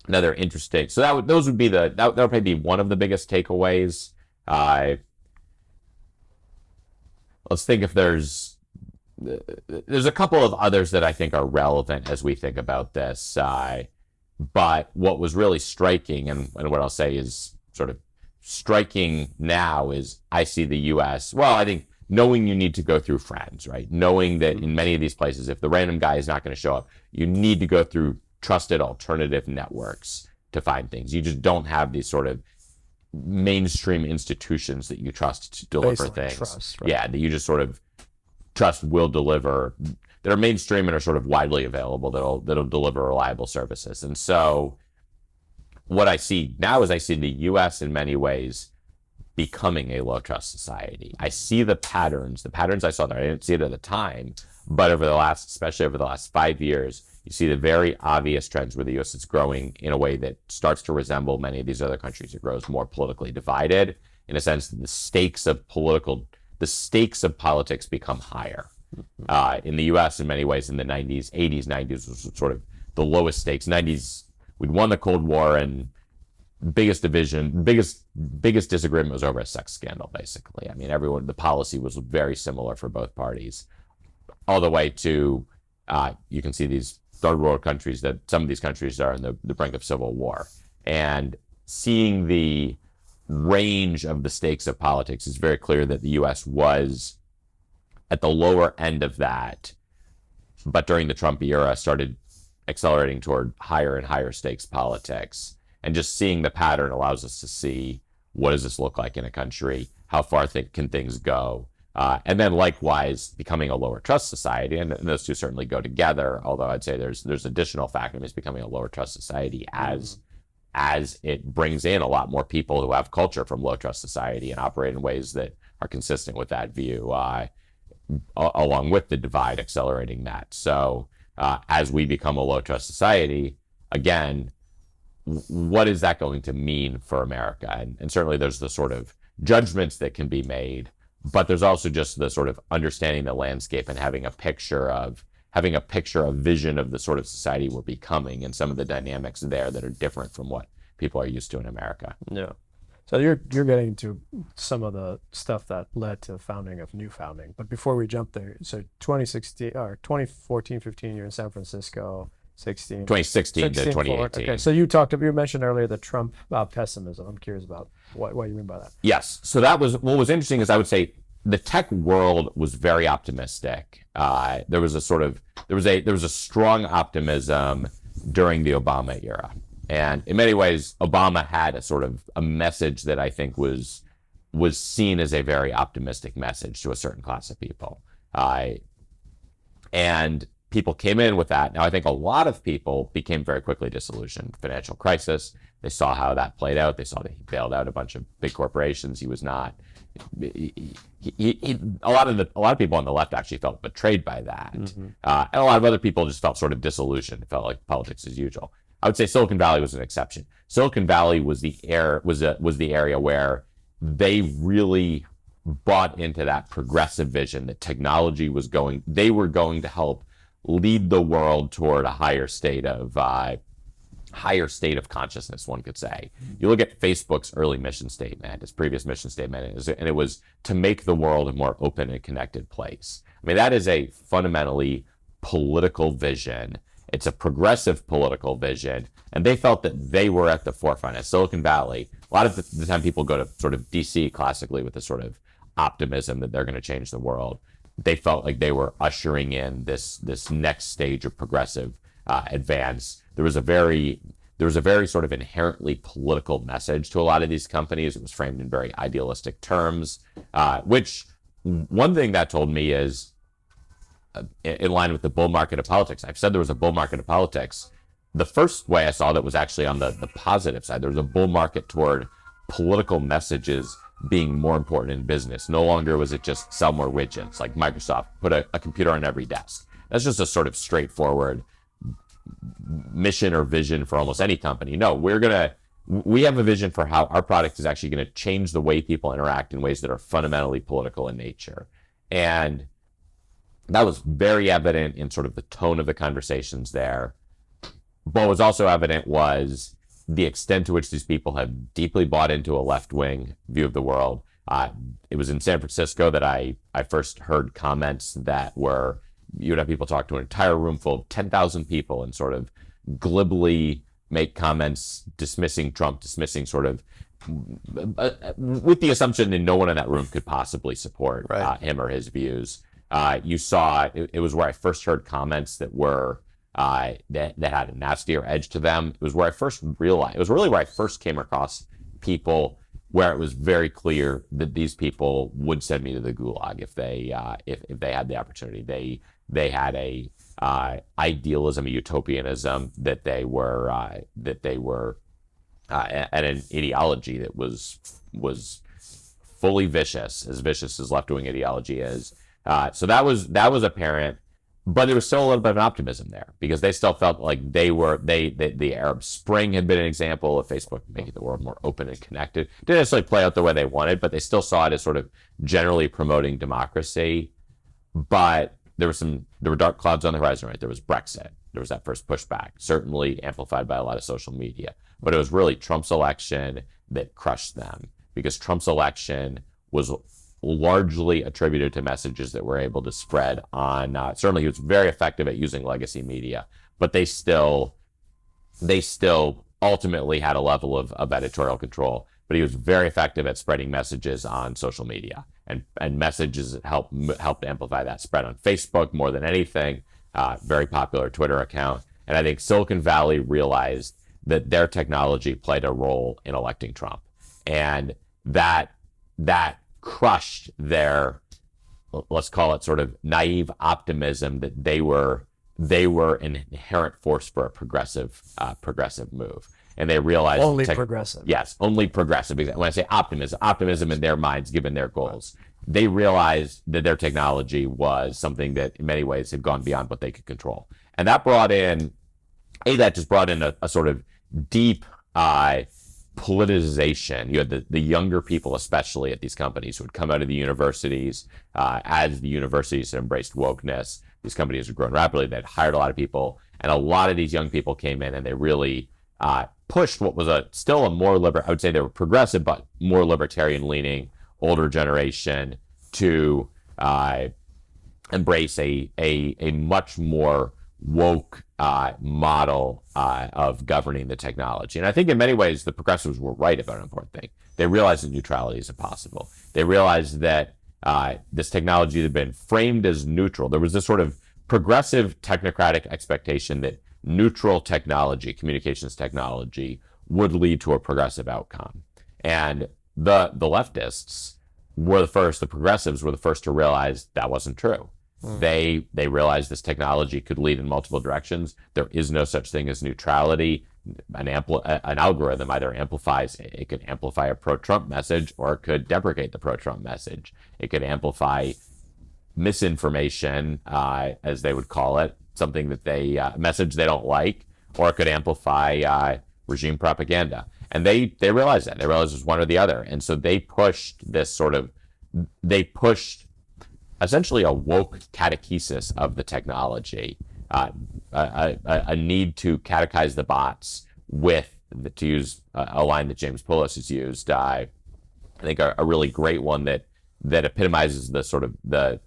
interesting, so that would probably be one of the biggest takeaways. Let's think if there's a couple of others that I think are relevant as we think about this. But what was really striking, and what I'll say is sort of striking now, is I see the U.S., well, I think knowing you need to go through friends, right? Knowing that in many of these places, if the random guy is not going to show up, you need to go through trusted alternative networks to find things. You just don't have these sort of mainstream institutions that you trust to deliver things. Trust, right? Yeah, that you just sort of trust will deliver, that are mainstream and are sort of widely available, that'll deliver reliable services. And so what I see now is I see the U.S. in many ways becoming a low trust society. I see the patterns I saw there. I didn't see it at the time, but especially over the last 5 years, you see the very obvious trends where the U.S. is growing in a way that starts to resemble many of these other countries. It grows more politically divided, in a sense that the stakes of politics become higher. In the U.S., in many ways, in the 80s, 90s was sort of the lowest stakes. 90s, we'd won the Cold War, and biggest disagreement was over a sex scandal, basically. I mean, the policy was very similar for both parties, all the way to, you can see these third world countries, that some of these countries are in the brink of civil war. And seeing the range of the stakes of politics, it's very clear that the U.S. was at the lower end of that, but during the Trump era started accelerating toward higher and higher stakes politics. And just seeing the pattern allows us to see, what does this look like in a country? How far can things go? And then likewise, becoming a lower trust society, and those two certainly go together, although I'd say there's additional factors. Becoming a lower trust society as as it brings in a lot more people who have culture from low trust society and operate in ways that are consistent with that view, along with the divide accelerating that. So as we become a low trust society, again, what is that going to mean for America? And certainly there's the sort of judgments that can be made, but there's also just the sort of understanding the landscape and having a vision of the sort of society we're becoming and some of the dynamics there that are different from what people are used to in America. Yeah. So you're getting into some of the stuff that led to the founding of New Founding. But before we jump there, so 2016 or 2014, 15, you're in San Francisco. 2016 to 2018. Okay, so you mentioned earlier the Trump pessimism. I'm curious about what you mean by that. Yes. So that was what was interesting is I would say the tech world was very optimistic. There was a strong optimism during the Obama era. And in many ways, Obama had a sort of a message that I think was seen as a very optimistic message to a certain class of people. And people came in with that. Now, I think a lot of people became very quickly disillusioned. Financial crisis, they saw how that played out. They saw that he bailed out a bunch of big corporations. He was not. A lot of people on the left actually felt betrayed by that, and a lot of other people just felt sort of disillusioned. It felt like politics as usual. I would say Silicon Valley was an exception. Silicon Valley was the area where they really bought into that progressive vision that technology was going. They were going to help lead the world toward a higher state of consciousness, one could say. You look at Facebook's early mission statement, its previous mission statement, and it was to make the world a more open and connected place. I mean, that is a fundamentally political vision. It's a progressive political vision, and they felt that they were at the forefront. At Silicon Valley, a lot of the time people go to sort of DC classically with this sort of optimism that they're going to change the world. They felt like they were ushering in this next stage of progressive advance. There was a very sort of inherently political message to a lot of these companies. It was framed in very idealistic terms, which one thing that told me is in line with the bull market of politics. I've said there was a bull market of politics. The first way I saw that was actually on the positive side. There was a bull market toward political messages being more important in business. No longer was it just sell more widgets, like Microsoft put a computer on every desk. That's just a sort of straightforward mission or vision for almost any company. No, we have a vision for how our product is actually going to change the way people interact in ways that are fundamentally political in nature. And that was very evident in sort of the tone of the conversations there. But what was also evident was the extent to which these people have deeply bought into a left-wing view of the world. It was in San Francisco that I first heard comments that were, you'd have people talk to an entire room full of 10,000 people and sort of glibly make comments dismissing Trump, dismissing sort of, with the assumption that no one in that room could possibly support him or his views. You saw, it was where I first heard comments that were, that had a nastier edge to them. It was where I first realized, it was really where I first came across people where it was very clear that these people would send me to the gulag if they had the opportunity. They had a idealism, a utopianism that they were and an ideology that was fully vicious as left-wing ideology is. So that was apparent. But there was still a little bit of optimism there because they still felt like the Arab Spring had been an example of Facebook making the world more open and connected. Didn't necessarily play out the way they wanted, but they still saw it as sort of generally promoting democracy. But there were dark clouds on the horizon, right? There was Brexit. There was that first pushback, certainly amplified by a lot of social media. But it was really Trump's election that crushed them because Trump's election was largely attributed to messages that were able to spread on, certainly he was very effective at using legacy media, but they still ultimately had a level of editorial control, but he was very effective at spreading messages on social media and messages that helped amplify that spread on Facebook more than anything, very popular Twitter account. And I think Silicon Valley realized that their technology played a role in electing Trump, and that crushed their, let's call it sort of naive optimism that they were they were an inherent force for a progressive move. And they realized Only progressive. Yes, only progressive. When I say optimism in their minds, given their goals, they realized that their technology was something that in many ways had gone beyond what they could control. And that just brought in a sort of deep politicization. You had the younger people, especially at these companies, who would come out of the universities as the universities embraced wokeness. These companies had grown rapidly. They'd hired a lot of people, and a lot of these young people came in, and they really pushed what was still a more I would say they were progressive, but more libertarian-leaning older generation to embrace a much more woke model of governing the technology. And I think in many ways the progressives were right about an important thing. They realized that neutrality is impossible. They realized that this technology had been framed as neutral. There was this sort of progressive technocratic expectation that neutral technology, communications technology, would lead to a progressive outcome. And the leftists were the progressives were the first to realize that wasn't true. They realized this technology could lead in multiple directions. There is no such thing as neutrality. An algorithm either could amplify a pro-Trump message, or it could deprecate the pro-Trump message. It could amplify misinformation, as they would call it, something that message they don't like, or it could amplify regime propaganda. And they realized that. They realized it was one or the other. And so they pushed essentially a woke catechesis of the technology, a need to catechize the bots to use a line that James Poulos has used, I think a really great one that epitomizes the sort of the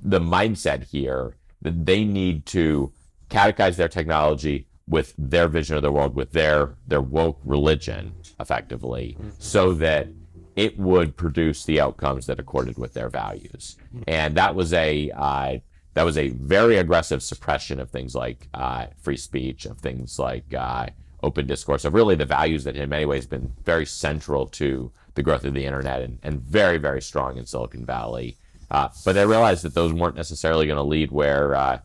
mindset here, that they need to catechize their technology with their vision of the world, with their woke religion, effectively, so that it would produce the outcomes that accorded with their values. And that was a very aggressive suppression of things like free speech, of things like open discourse, of really the values that in many ways been very central to the growth of the internet and very, very strong in Silicon Valley. But they realized that those weren't necessarily going to lead where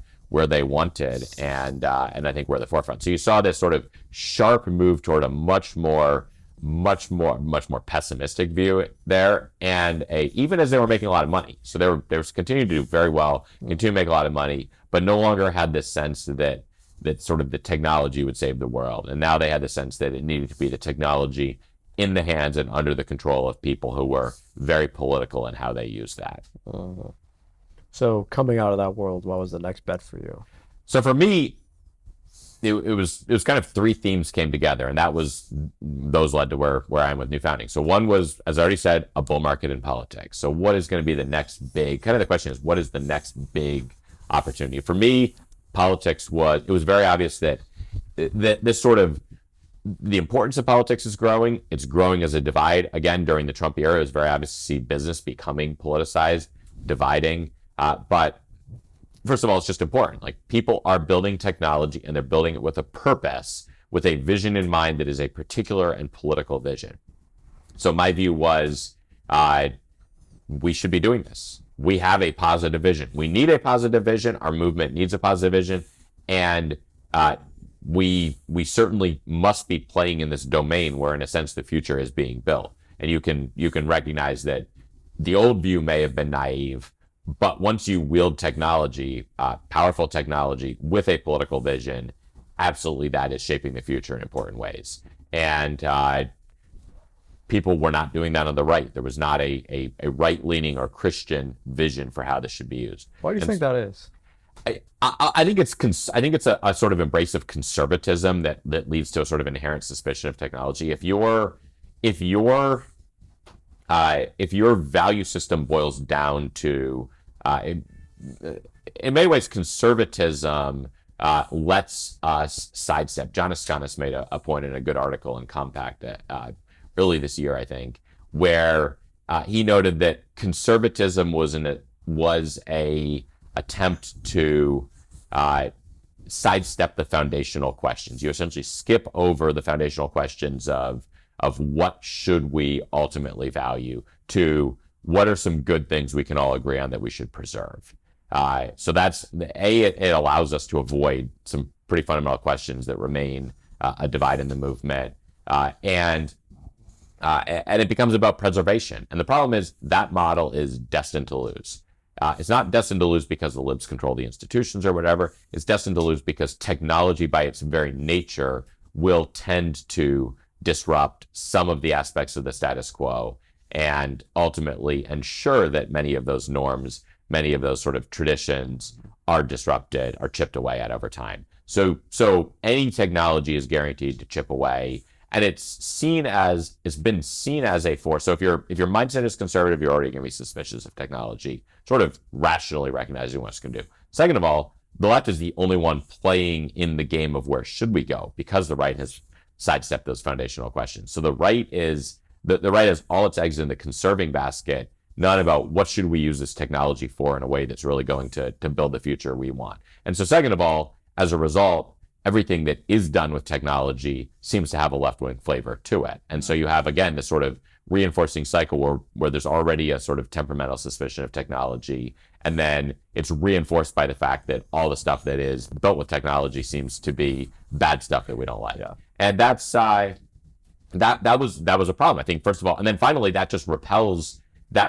they wanted, and I think we're at the forefront. So you saw this sort of sharp move toward a much more pessimistic view there, and even as they were making a lot of money. So they were continuing to do very well, continue to make a lot of money, but no longer had this sense that sort of the technology would save the world. And now they had the sense that it needed to be the technology in the hands and under the control of people who were very political in how they used that. So coming out of that world, what was the next bet for you? So for me, it was kind of three themes came together, and those led to where I am with New Founding. So one was, as I already said, a bull market in politics. So what is going to be the next big, kind of the question is, what is the next big opportunity? For me, politics was very obvious that this sort of, the importance of politics is growing. It's growing as a divide. Again, during the Trump era, it was very obvious to see business becoming politicized, dividing. But first of all, it's just important. Like, people are building technology, and they're building it with a purpose, with a vision in mind that is a particular and political vision. So my view was, we should be doing this. We have a positive vision. We need a positive vision. Our movement needs a positive vision. And we certainly must be playing in this domain where, in a sense, the future is being built. And you can recognize that the old view may have been naive, but once you wield technology, powerful technology with a political vision, absolutely that is shaping the future in important ways. And people were not doing that on the right. There was not a right-leaning or Christian vision for how this should be used. Why do you think that is? I think it's a sort of embrace of conservatism that leads to a sort of inherent suspicion of technology. If your value system boils down to, in many ways, conservatism lets us sidestep. John Askonas made a point in a good article in Compact early this year, I think, where he noted that conservatism was a attempt to sidestep the foundational questions. You essentially skip over the foundational questions of what should we ultimately value to what are some good things we can all agree on that we should preserve. So that's it allows us to avoid some pretty fundamental questions that remain a divide in the movement, and it becomes about preservation. And the problem is that model is destined to lose. It's not destined to lose because the libs control the institutions or whatever. It's destined to lose because technology, by its very nature, will tend to disrupt some of the aspects of the status quo and ultimately ensure that many of those norms, many of those sort of traditions are disrupted, are chipped away at over time. So any technology is guaranteed to chip away, and it's been seen as a force. So if your mindset is conservative, you're already going to be suspicious of technology, sort of rationally recognizing what it's going to do. Second of all, the left is the only one playing in the game of where should we go, because the right has sidestepped those foundational questions. So the right has all its eggs in the conserving basket, not about what should we use this technology for in a way that's really going to build the future we want. And so second of all, as a result, everything that is done with technology seems to have a left-wing flavor to it. And so you have, again, this sort of reinforcing cycle where there's already a sort of temperamental suspicion of technology, and then it's reinforced by the fact that all the stuff that is built with technology seems to be bad stuff that we don't like. Yeah. And that's that was a problem, I think, first of all. And then finally, that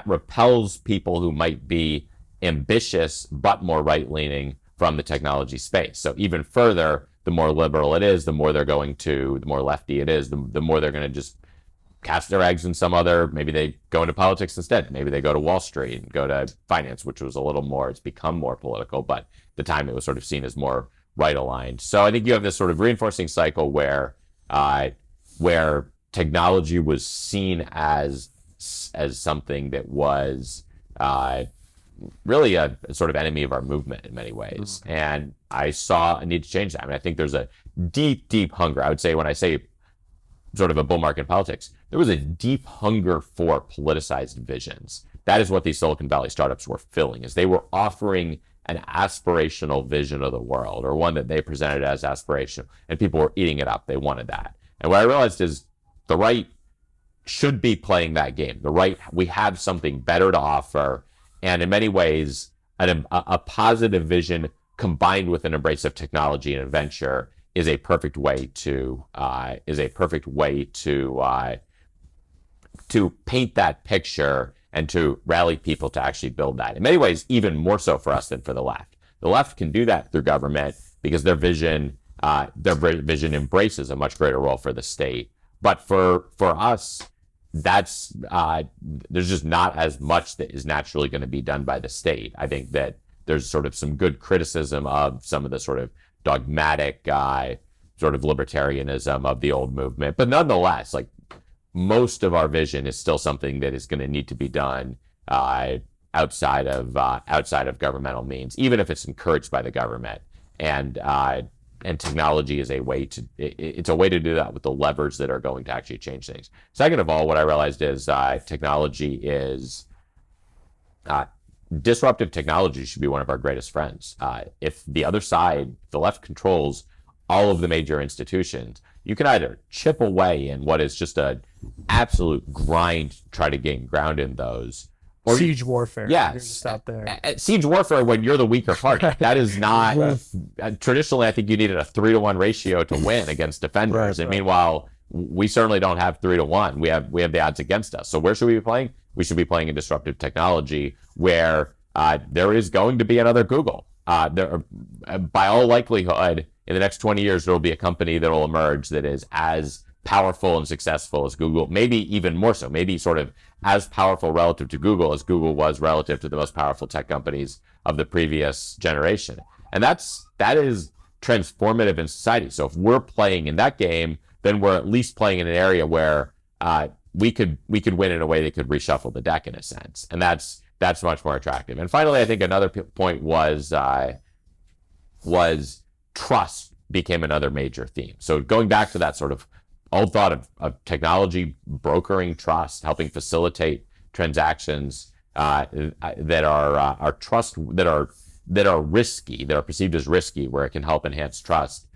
repels people who might be ambitious but more right-leaning from the technology space. So even further, the more liberal it is, the more lefty it is, the more they're going to just cast their eggs in some other, maybe they go into politics instead. Maybe they go to Wall Street and go to finance, which was it's become more political, but at the time it was sort of seen as more right aligned. So I think you have this sort of reinforcing cycle where technology was seen as something that was really a sort of enemy of our movement in many ways. And I saw a need to change that. I mean, I think there's a deep, deep hunger. I would say, when I say sort of a bull market in politics, there was a deep hunger for politicized visions. That is what these Silicon Valley startups were filling, is they were offering an aspirational vision of the world, or one that they presented as aspirational, and people were eating it up. They wanted that. And what I realized is the right should be playing that game. The right, we have something better to offer. And in many ways, a positive vision combined with an embrace of technology and adventure is a perfect way to paint that picture and to rally people to actually build that. In many ways, even more so for us than for the left. The left can do that through government because their vision embraces a much greater role for the state. But for us, there's just not as much that is naturally going to be done by the state. I think that there's sort of some good criticism of some of the sort of dogmatic sort of libertarianism of the old movement, but nonetheless, like, most of our vision is still something that is going to need to be done outside of governmental means, even if it's encouraged by the government. And technology is a way to do that with the levers that are going to actually change things. Second of all, what I realized is technology is disruptive technology should be one of our greatest friends. If the other side, the left, controls all of the major institutions, you can either chip away in what is just an absolute grind to try to gain ground in those. Or siege warfare. Yeah. You're just out there. Siege warfare when you're the weaker party. That is not... Traditionally, I think you needed a 3-to-1 ratio to win against defenders. And meanwhile, we certainly don't have 3-to-1. We have the odds against us. So where should we be playing? We should be playing in disruptive technology, where there is going to be another Google. By all likelihood, in the next 20 years, there will be a company that will emerge that is as powerful and successful as Google, maybe even more so, maybe sort of as powerful relative to Google as Google was relative to the most powerful tech companies of the previous generation. And that is transformative in society. So if we're playing in that game, then we're at least playing in an area where we could win in a way that could reshuffle the deck in a sense. And that's much more attractive. And finally, I think another point was trust became another major theme. So going back to that sort of old thought of technology brokering trust, helping facilitate transactions that are risky, that are perceived as risky, where it can help enhance trust.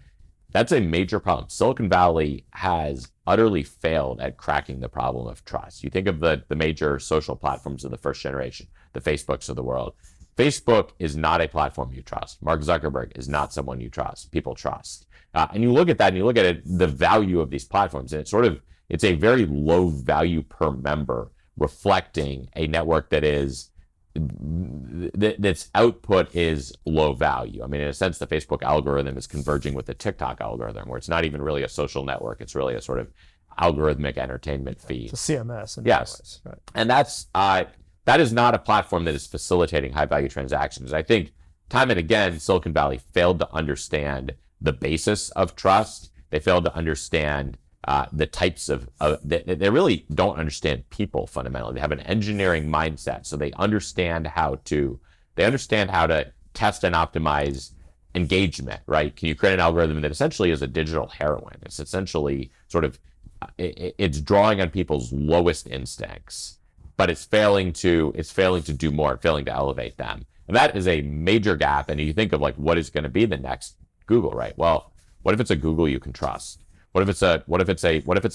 That's a major problem. Silicon Valley has utterly failed at cracking the problem of trust. You think of the major social platforms of the first generation, the Facebooks of the world. Facebook is not a platform you trust. Mark Zuckerberg is not someone you trust. People trust. And you look at that and you look at the value of these platforms, and it's a very low value per member, reflecting a network that's output is low value. I mean, in a sense, the Facebook algorithm is converging with the TikTok algorithm, where it's not even really a social network. It's really a sort of algorithmic entertainment feed. It's a CMS. Yes. Right. And that is not a platform that is facilitating high value transactions. I think time and again, Silicon Valley failed to understand the basis of trust. They failed to understand the types of they really don't understand people fundamentally. They have an engineering mindset, so they understand how to test and optimize engagement, right? Can you create an algorithm that essentially is a digital heroin? It's essentially sort of it's drawing on people's lowest instincts, but it's failing to do more, failing to elevate them. And that is a major gap. And you think of like, what is going to be the next Google, right? Well, what if it's a Google you can trust? What if it's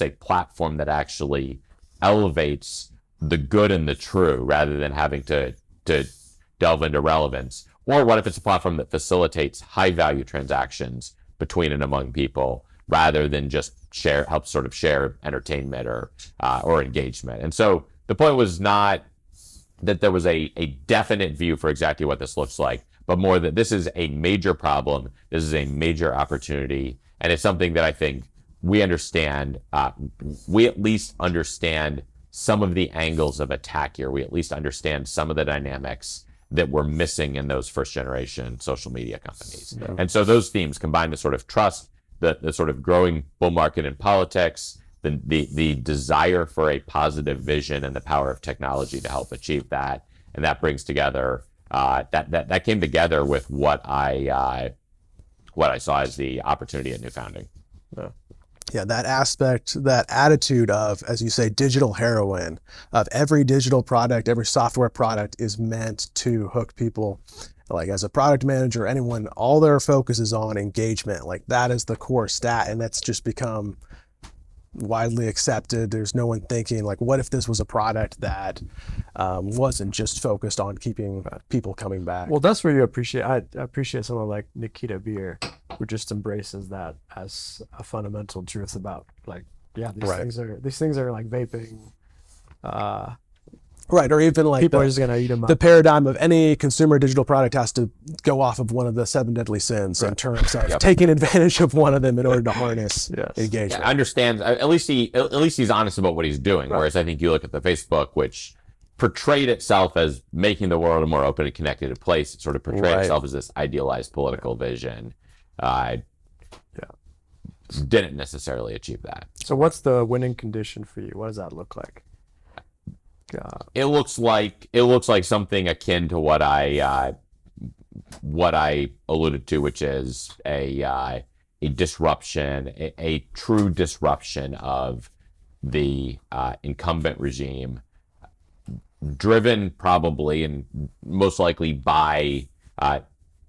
a platform that actually elevates the good and the true rather than having to delve into relevance? Or what if it's a platform that facilitates high value transactions between and among people rather than just help sort of share entertainment or engagement? And so the point was not that there was a definite view for exactly what this looks like, but more that this is a major problem, this is a major opportunity, and it's something that I think we understand. We at least understand some of the angles of attack here. We at least understand some of the dynamics that we're missing in those first generation social media companies. Yeah. And so those themes combined with sort of trust, the sort of growing bull market in politics, the desire for a positive vision and the power of technology to help achieve that. And that brings together, that came together with what I saw as the opportunity at New Founding. Yeah, that aspect, that attitude of, as you say, digital heroin, of every digital product, every software product is meant to hook people. Like as a product manager, anyone, all their focus is on engagement. Like that is the core stat, and that's just become widely accepted. There's no one thinking like, what if this was a product that wasn't just focused on keeping people coming back? Well, that's where I appreciate someone like Nikita Beer, who just embraces that as a fundamental truth about like, yeah, these things are like vaping. Right, or even like people are just gonna eat them up. The paradigm of any consumer digital product has to go off of one of the 7 deadly sins in terms of taking advantage of one of them in order to harness engagement. Yeah, understands. At least he's honest about what he's doing. Right. Whereas I think you look at the Facebook, which portrayed itself as making the world a more open and connected place. It sort of portrayed itself as this idealized political vision. Didn't necessarily achieve that. So what's the winning condition for you? What does that look like? It looks like something akin to what I alluded to, which is a disruption, a true disruption of the incumbent regime, driven probably and most likely by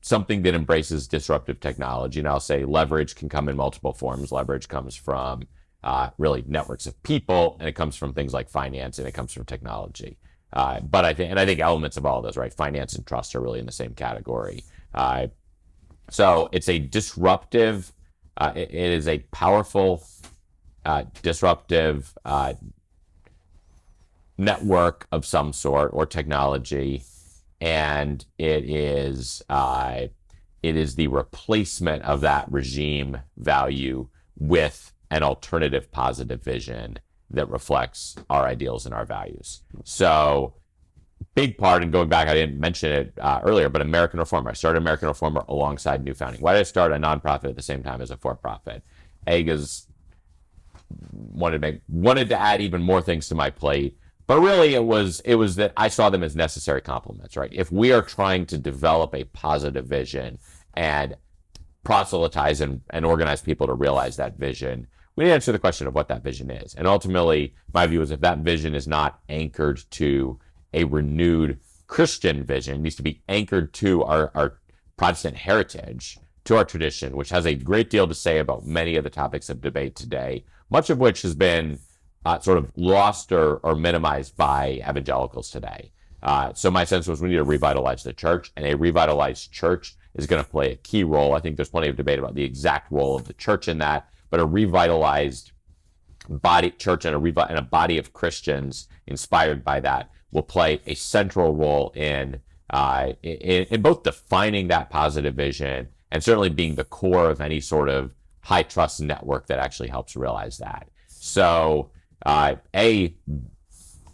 something that embraces disruptive technology. And I'll say leverage can come in multiple forms. Leverage comes from really networks of people, and it comes from things like finance, and it comes from technology. But I think elements of all of those, right? Finance and trust are really in the same category. So it's a disruptive, it is a powerful, disruptive network of some sort or technology, and it is the replacement of that regime value with an alternative positive vision that reflects our ideals and our values. So big part, and going back, I didn't mention it earlier, but American Reformer. I started American Reformer alongside New Founding. Why did I start a nonprofit at the same time as a for-profit? Because wanted to add even more things to my plate, but really it was that I saw them as necessary complements, right? If we are trying to develop a positive vision and proselytize and organize people to realize that vision, we need to answer the question of what that vision is. And ultimately, my view is if that vision is not anchored to a renewed Christian vision, it needs to be anchored to our Protestant heritage, to our tradition, which has a great deal to say about many of the topics of debate today, much of which has been sort of lost or minimized by evangelicals today. So my sense was we need to revitalize the church, and a revitalized church is going to play a key role. I think there's plenty of debate about the exact role of the church in that, but a revitalized church and a body of Christians inspired by that will play a central role in both defining that positive vision and certainly being the core of any sort of high trust network that actually helps realize that. So,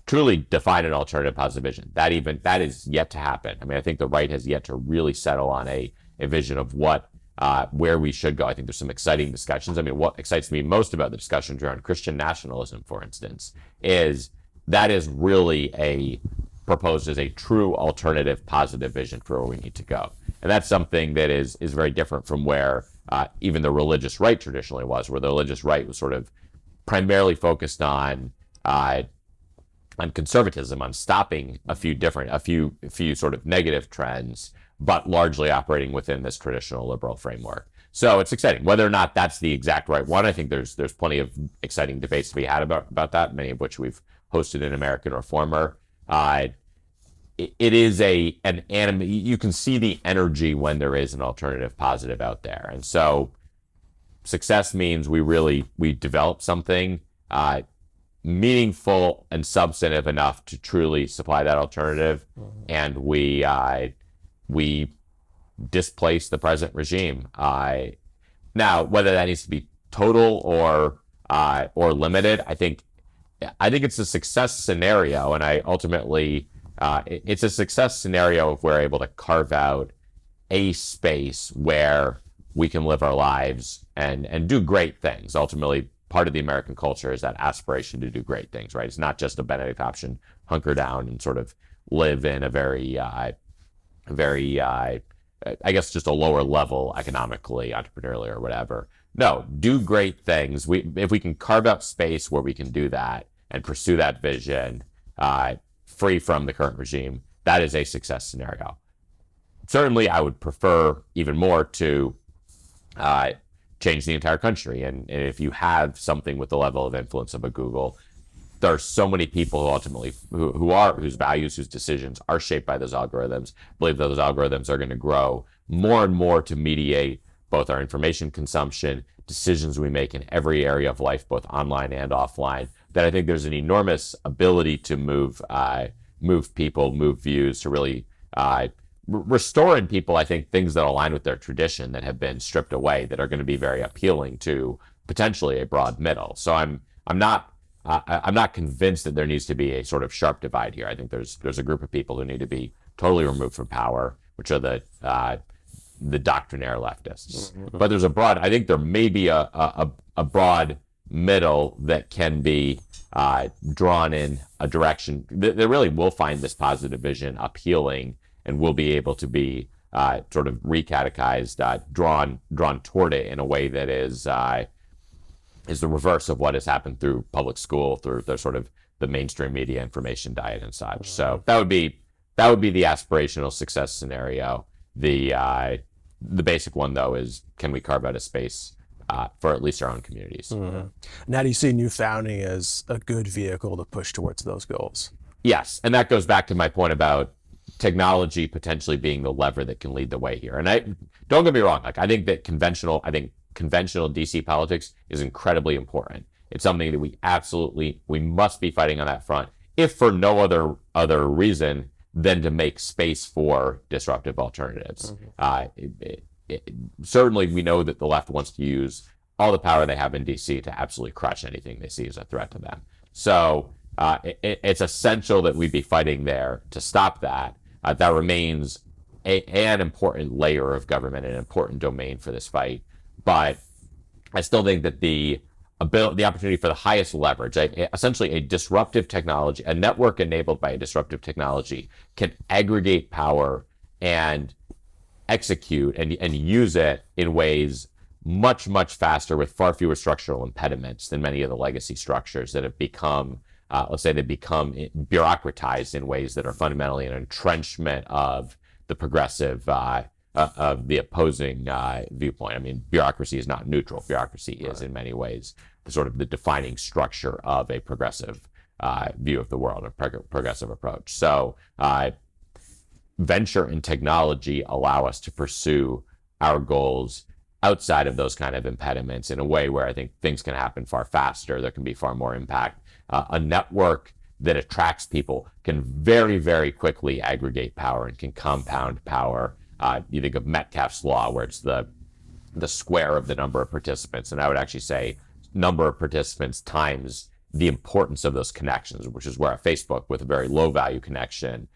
truly define an alternative positive vision. That is yet to happen. I mean, I think the right has yet to really settle on a vision of where we should go. I think there's some exciting discussions. I mean, what excites me most about the discussions around Christian nationalism, for instance, is really proposed as a true alternative positive vision for where we need to go. And that's something that is very different from where even the religious right traditionally was, where the religious right was sort of primarily focused on conservatism, on stopping a few sort of negative trends, but largely operating within this traditional liberal framework. So it's exciting. Whether or not that's the exact right one, I think there's plenty of exciting debates to be had about that, many of which we've hosted in American Reformer. It is an anime. You can see the energy when there is an alternative positive out there. And so success means we develop something meaningful and substantive enough to truly supply that alternative, and we displace the present regime. Now, whether that needs to be total or limited, I think it's a success scenario, and it's a success scenario if we're able to carve out a space where we can live our lives and do great things. Ultimately, part of the American culture is that aspiration to do great things, right? It's not just a Benedict option, hunker down and sort of live in a very, I guess, just a lower level economically, entrepreneurially, or whatever. No, do great things. If we can carve out space where we can do that and pursue that vision, free from the current regime, that is a success scenario. Certainly, I would prefer even more to change the entire country. And if you have something with the level of influence of a Google, there are so many people who ultimately whose values, whose decisions are shaped by those algorithms, believe that those algorithms are going to grow more and more to mediate both our information consumption, decisions we make in every area of life, both online and offline, that I think there's an enormous ability to move people, move views, to really restore in people, I think, things that align with their tradition that have been stripped away, that are going to be very appealing to potentially a broad middle. So I'm not convinced that there needs to be a sort of sharp divide here. I think there's a group of people who need to be totally removed from power, which are the doctrinaire leftists. Mm-hmm. But I think there may be a broad middle that can be drawn in a direction that really will find this positive vision appealing and will be able to be sort of recatechized, drawn toward it in a way that is the reverse of what has happened through public school, through the sort of the mainstream media information diet and such. So that would be the aspirational success scenario. The basic one, though, is can we carve out a space for at least our own communities? Mm-hmm. Now, do you see new founding as a good vehicle to push towards those goals? Yes, and that goes back to my point about technology potentially being the lever that can lead the way here. And don't get me wrong, I think conventional DC politics is incredibly important. It's something that we must be fighting on that front, if for no other reason than to make space for disruptive alternatives. Mm-hmm. Certainly, we know that the left wants to use all the power they have in DC to absolutely crush anything they see as a threat to them. So it's essential that we be fighting there to stop that. That remains an important layer of government, an important domain for this fight. But I still think that the opportunity for the highest leverage, essentially a disruptive technology, a network enabled by a disruptive technology, can aggregate power and execute and use it in ways much, much faster with far fewer structural impediments than many of the legacy structures that have become, bureaucratized in ways that are fundamentally an entrenchment of the progressive, of the opposing viewpoint. I mean, bureaucracy is not neutral. Bureaucracy is in many ways the defining structure of a progressive view of the world, a progressive approach. So venture and technology allow us to pursue our goals outside of those kind of impediments in a way where I think things can happen far faster. There can be far more impact. A network that attracts people can very, very quickly aggregate power and can compound power. You think of Metcalfe's law, where it's the square of the number of participants. And I would actually say number of participants times the importance of those connections, which is where a Facebook with a very low value connection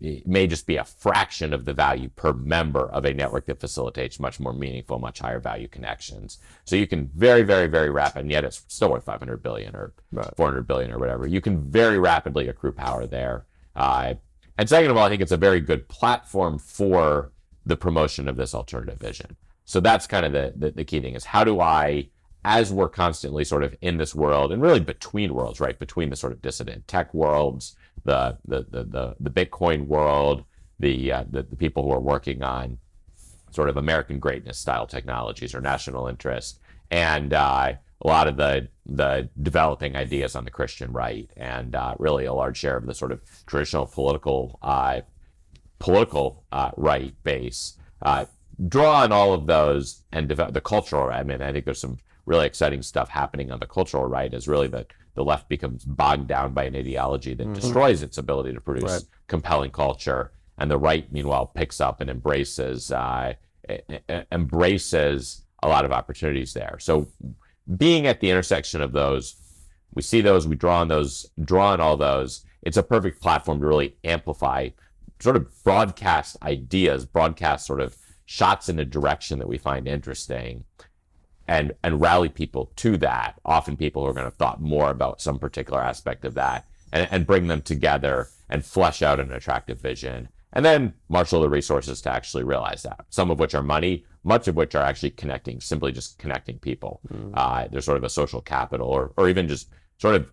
it may just be a fraction of the value per member of a network that facilitates much more meaningful, much higher value connections. So you can very, very, very rapid, and yet it's still worth 500 billion or 400 billion or whatever. You can very rapidly accrue power there. And second of all, I think it's a very good platform for the promotion of this alternative vision. So that's kind of the key thing is how do I, as we're constantly sort of in this world and really between worlds, right? Between the sort of dissident tech worlds, the Bitcoin world, the people who are working on sort of American greatness style technologies or national interest, and a lot of the developing ideas on the Christian right, and really a large share of the sort of traditional political right base. Draw on all of those and develop the cultural. I mean, I think there's some really exciting stuff happening on the cultural right as really the left becomes bogged down by an ideology that destroys its ability to produce compelling culture, and the right, meanwhile, picks up and embraces a lot of opportunities there. So being at the intersection of those, we see those, we draw on all those. It's a perfect platform to really amplify, sort of broadcast ideas, broadcast sort of shots in a direction that we find interesting, and rally people to that, often people who are going to have thought more about some particular aspect of that, and bring them together and flesh out an attractive vision, and then marshal the resources to actually realize that, some of which are money, much of which are actually simply just connecting people. There's sort of a social capital, or even just sort of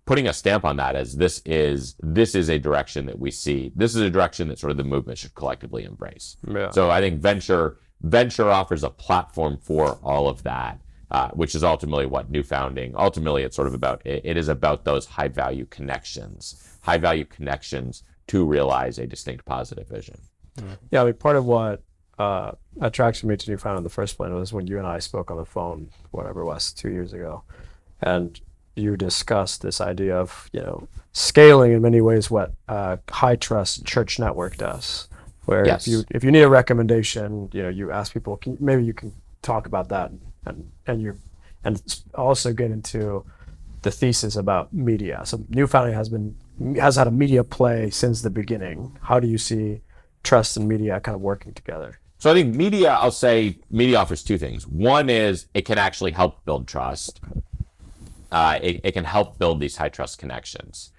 putting a stamp on that as this is a direction that we see. This is a direction that sort of the movement should collectively embrace. Yeah. So I think venture offers a platform for all of that, which is ultimately what New Founding, it's sort of about, it is about those high value connections to realize a distinct positive vision. Yeah, I mean, part of what attracted me to New Founding in the first place was when you and I spoke on the phone, whatever it was, 2 years ago. And you discussed this idea of, scaling in many ways what high trust church network does. Where yes. if you need a recommendation, you ask people, maybe you can talk about that and also get into the thesis about media. So New Founding has had a media play since the beginning. How do you see trust and media kind of working together? So I think media offers two things. One is it can actually help build trust. It can help build these high trust connections.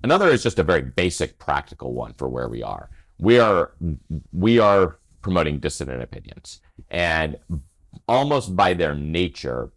Another is just a very basic practical one for where we are. We are promoting dissident opinions, and almost by their nature,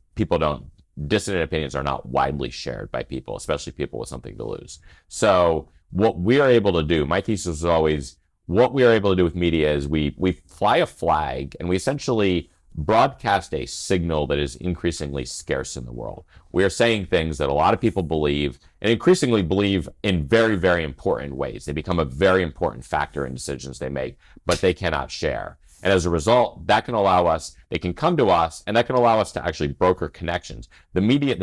dissident opinions are not widely shared by people, especially people with something to lose. So what we are able to do, my thesis was always, what we are able to do with media is we fly a flag and we essentially broadcast a signal that is increasingly scarce in the world. We are saying things that a lot of people believe, and increasingly believe in very, very important ways. They become a very important factor in decisions they make, but they cannot share. And as a result, they can come to us, and that can allow us to actually broker connections. The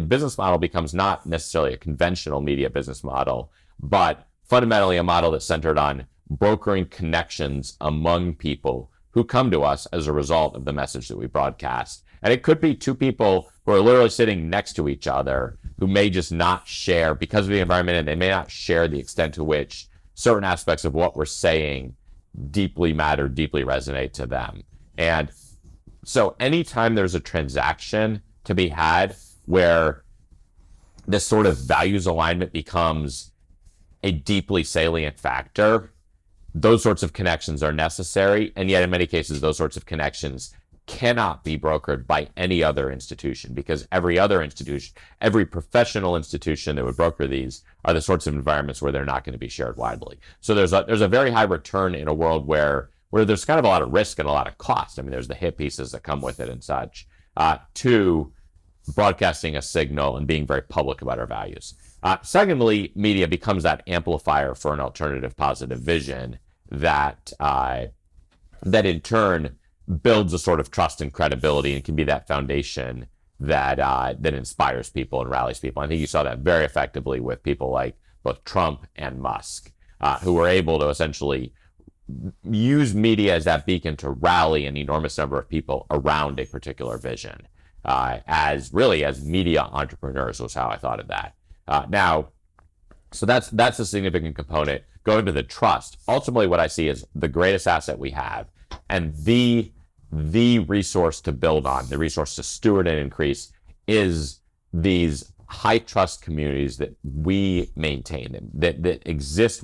business model becomes not necessarily a conventional media business model, but fundamentally a model that's centered on brokering connections among people who come to us as a result of the message that we broadcast. And it could be two people who are literally sitting next to each other who may just not share, because of the environment, and they may not share the extent to which certain aspects of what we're saying deeply matter, deeply resonate to them. And so anytime there's a transaction to be had where this sort of values alignment becomes a deeply salient factor, those sorts of connections are necessary, and yet in many cases those sorts of connections cannot be brokered by any other institution, because every other institution, every professional institution that would broker these are the sorts of environments where they're not going to be shared widely. So there's a very high return in a world where there's kind of a lot of risk and a lot of cost. I mean, there's the hit pieces that come with it and such. To broadcasting a signal and being very public about our values. Secondly, media becomes that amplifier for an alternative positive vision that in turn builds a sort of trust and credibility and can be that foundation that inspires people and rallies people. I think you saw that very effectively with people like both Trump and Musk, who were able to essentially use media as that beacon to rally an enormous number of people around a particular vision. As media entrepreneurs was how I thought of that. So that's a significant component. Going to the trust, ultimately what I see is the greatest asset we have and the resource to build on, the resource to steward and increase is these high trust communities that we maintain, that exist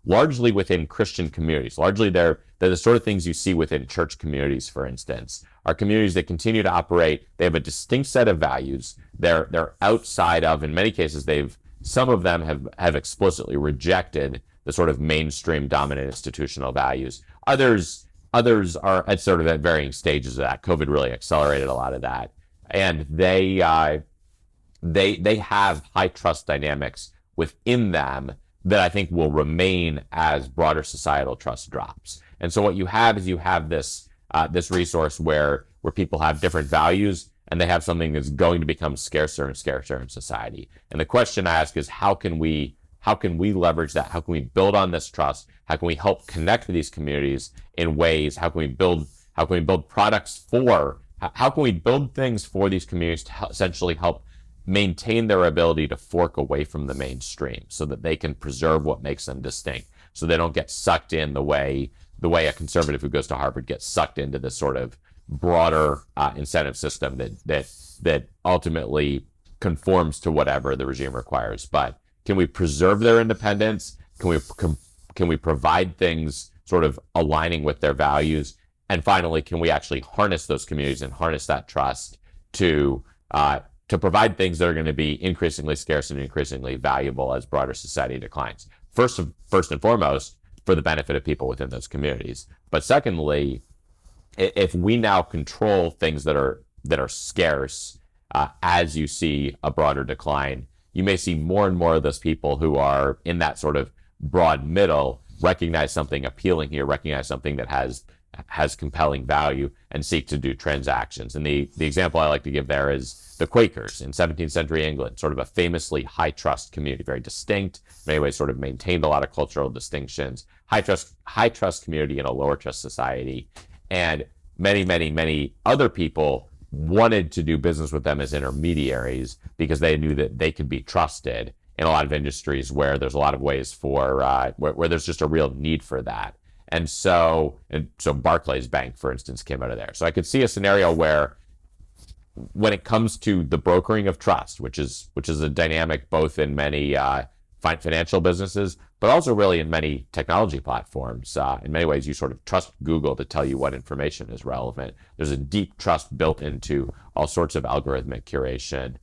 largely within Christian communities. Largely they're the sort of things you see within church communities, for instance, are communities that continue to operate. They have a distinct set of values. They're outside of, in many cases, some of them have explicitly rejected the sort of mainstream dominant institutional values. Others are at sort of at varying stages of that. COVID really accelerated a lot of that. And they have high trust dynamics within them that I think will remain as broader societal trust drops. And so what you have is this resource where people have different values and they have something that's going to become scarcer and scarcer in society. And the question I ask is how can we leverage that? How can we build on this trust? How can we help connect these communities in ways? How can we build products how can we build things for these communities to essentially help maintain their ability to fork away from the mainstream so that they can preserve what makes them distinct, so they don't get sucked in the way a conservative who goes to Harvard gets sucked into this sort of broader incentive system that ultimately conforms to whatever the regime requires. But can we preserve their independence? Can we provide things sort of aligning with their values? And finally, can we actually harness those communities and harness that trust to provide things that are going to be increasingly scarce and increasingly valuable as broader society declines? First and foremost, for the benefit of people within those communities. But secondly, if we now control things that are scarce, as you see a broader decline, you may see more and more of those people who are in that sort of broad middle recognize something appealing here, recognize something that has compelling value, and seek to do transactions. And the example I like to give there is the Quakers in 17th century England, sort of a famously high trust community, very distinct, in many ways sort of maintained a lot of cultural distinctions, high trust community in a lower trust society. And many other people wanted to do business with them as intermediaries because they knew that they could be trusted in a lot of industries where there's a lot of ways where there's just a real need for that. And so Barclays Bank, for instance, came out of there. So I could see a scenario where when it comes to the brokering of trust, which is a dynamic both in many financial businesses, but also really in many technology platforms. In many ways, you sort of trust Google to tell you what information is relevant. There's a deep trust built into all sorts of algorithmic curation.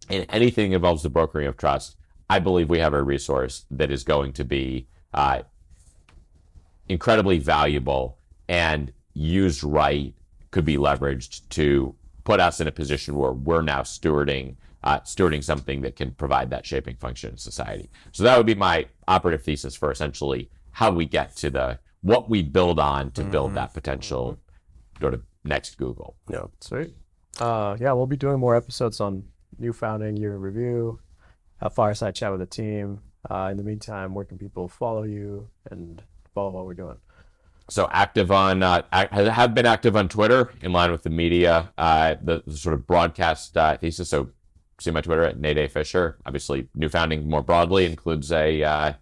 In anything that involves the brokering of trust, I believe we have a resource that is going to be incredibly valuable and used right could be leveraged to put us in a position where we're now stewarding something that can provide that shaping function in society. So that would be my operative thesis for essentially how we get to what we build on to build that potential sort of next Google. Yeah, sweet. We'll be doing more episodes on new founding, year in review, a fireside chat with the team. In the meantime, where can people follow you and follow what we're doing? So active on, I have been active on Twitter in line with the media, the sort of broadcast thesis. So see my Twitter at Nate A. Fischer. Obviously, new founding more broadly includes a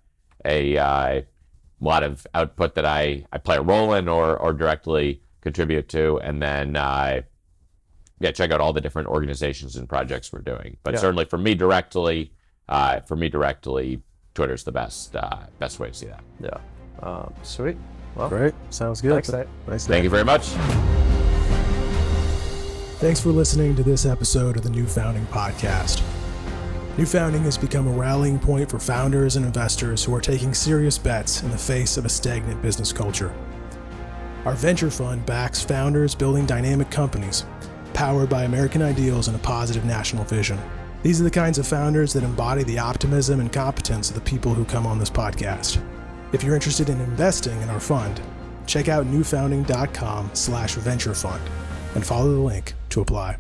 lot of output that I play a role in or directly contribute to. And then, check out all the different organizations and projects we're doing. But certainly for me directly, Twitter's the best way to see that. Yeah. Sweet. Well, great. Sounds good. Thanks, Nate. Nice. Thank you very much. Thanks for listening to this episode of the New Founding Podcast. New Founding has become a rallying point for founders and investors who are taking serious bets in the face of a stagnant business culture. Our venture fund backs founders building dynamic companies, powered by American ideals and a positive national vision. These are the kinds of founders that embody the optimism and competence of the people who come on this podcast. If you're interested in investing in our fund, check out newfounding.com/venture fund and follow the link to apply.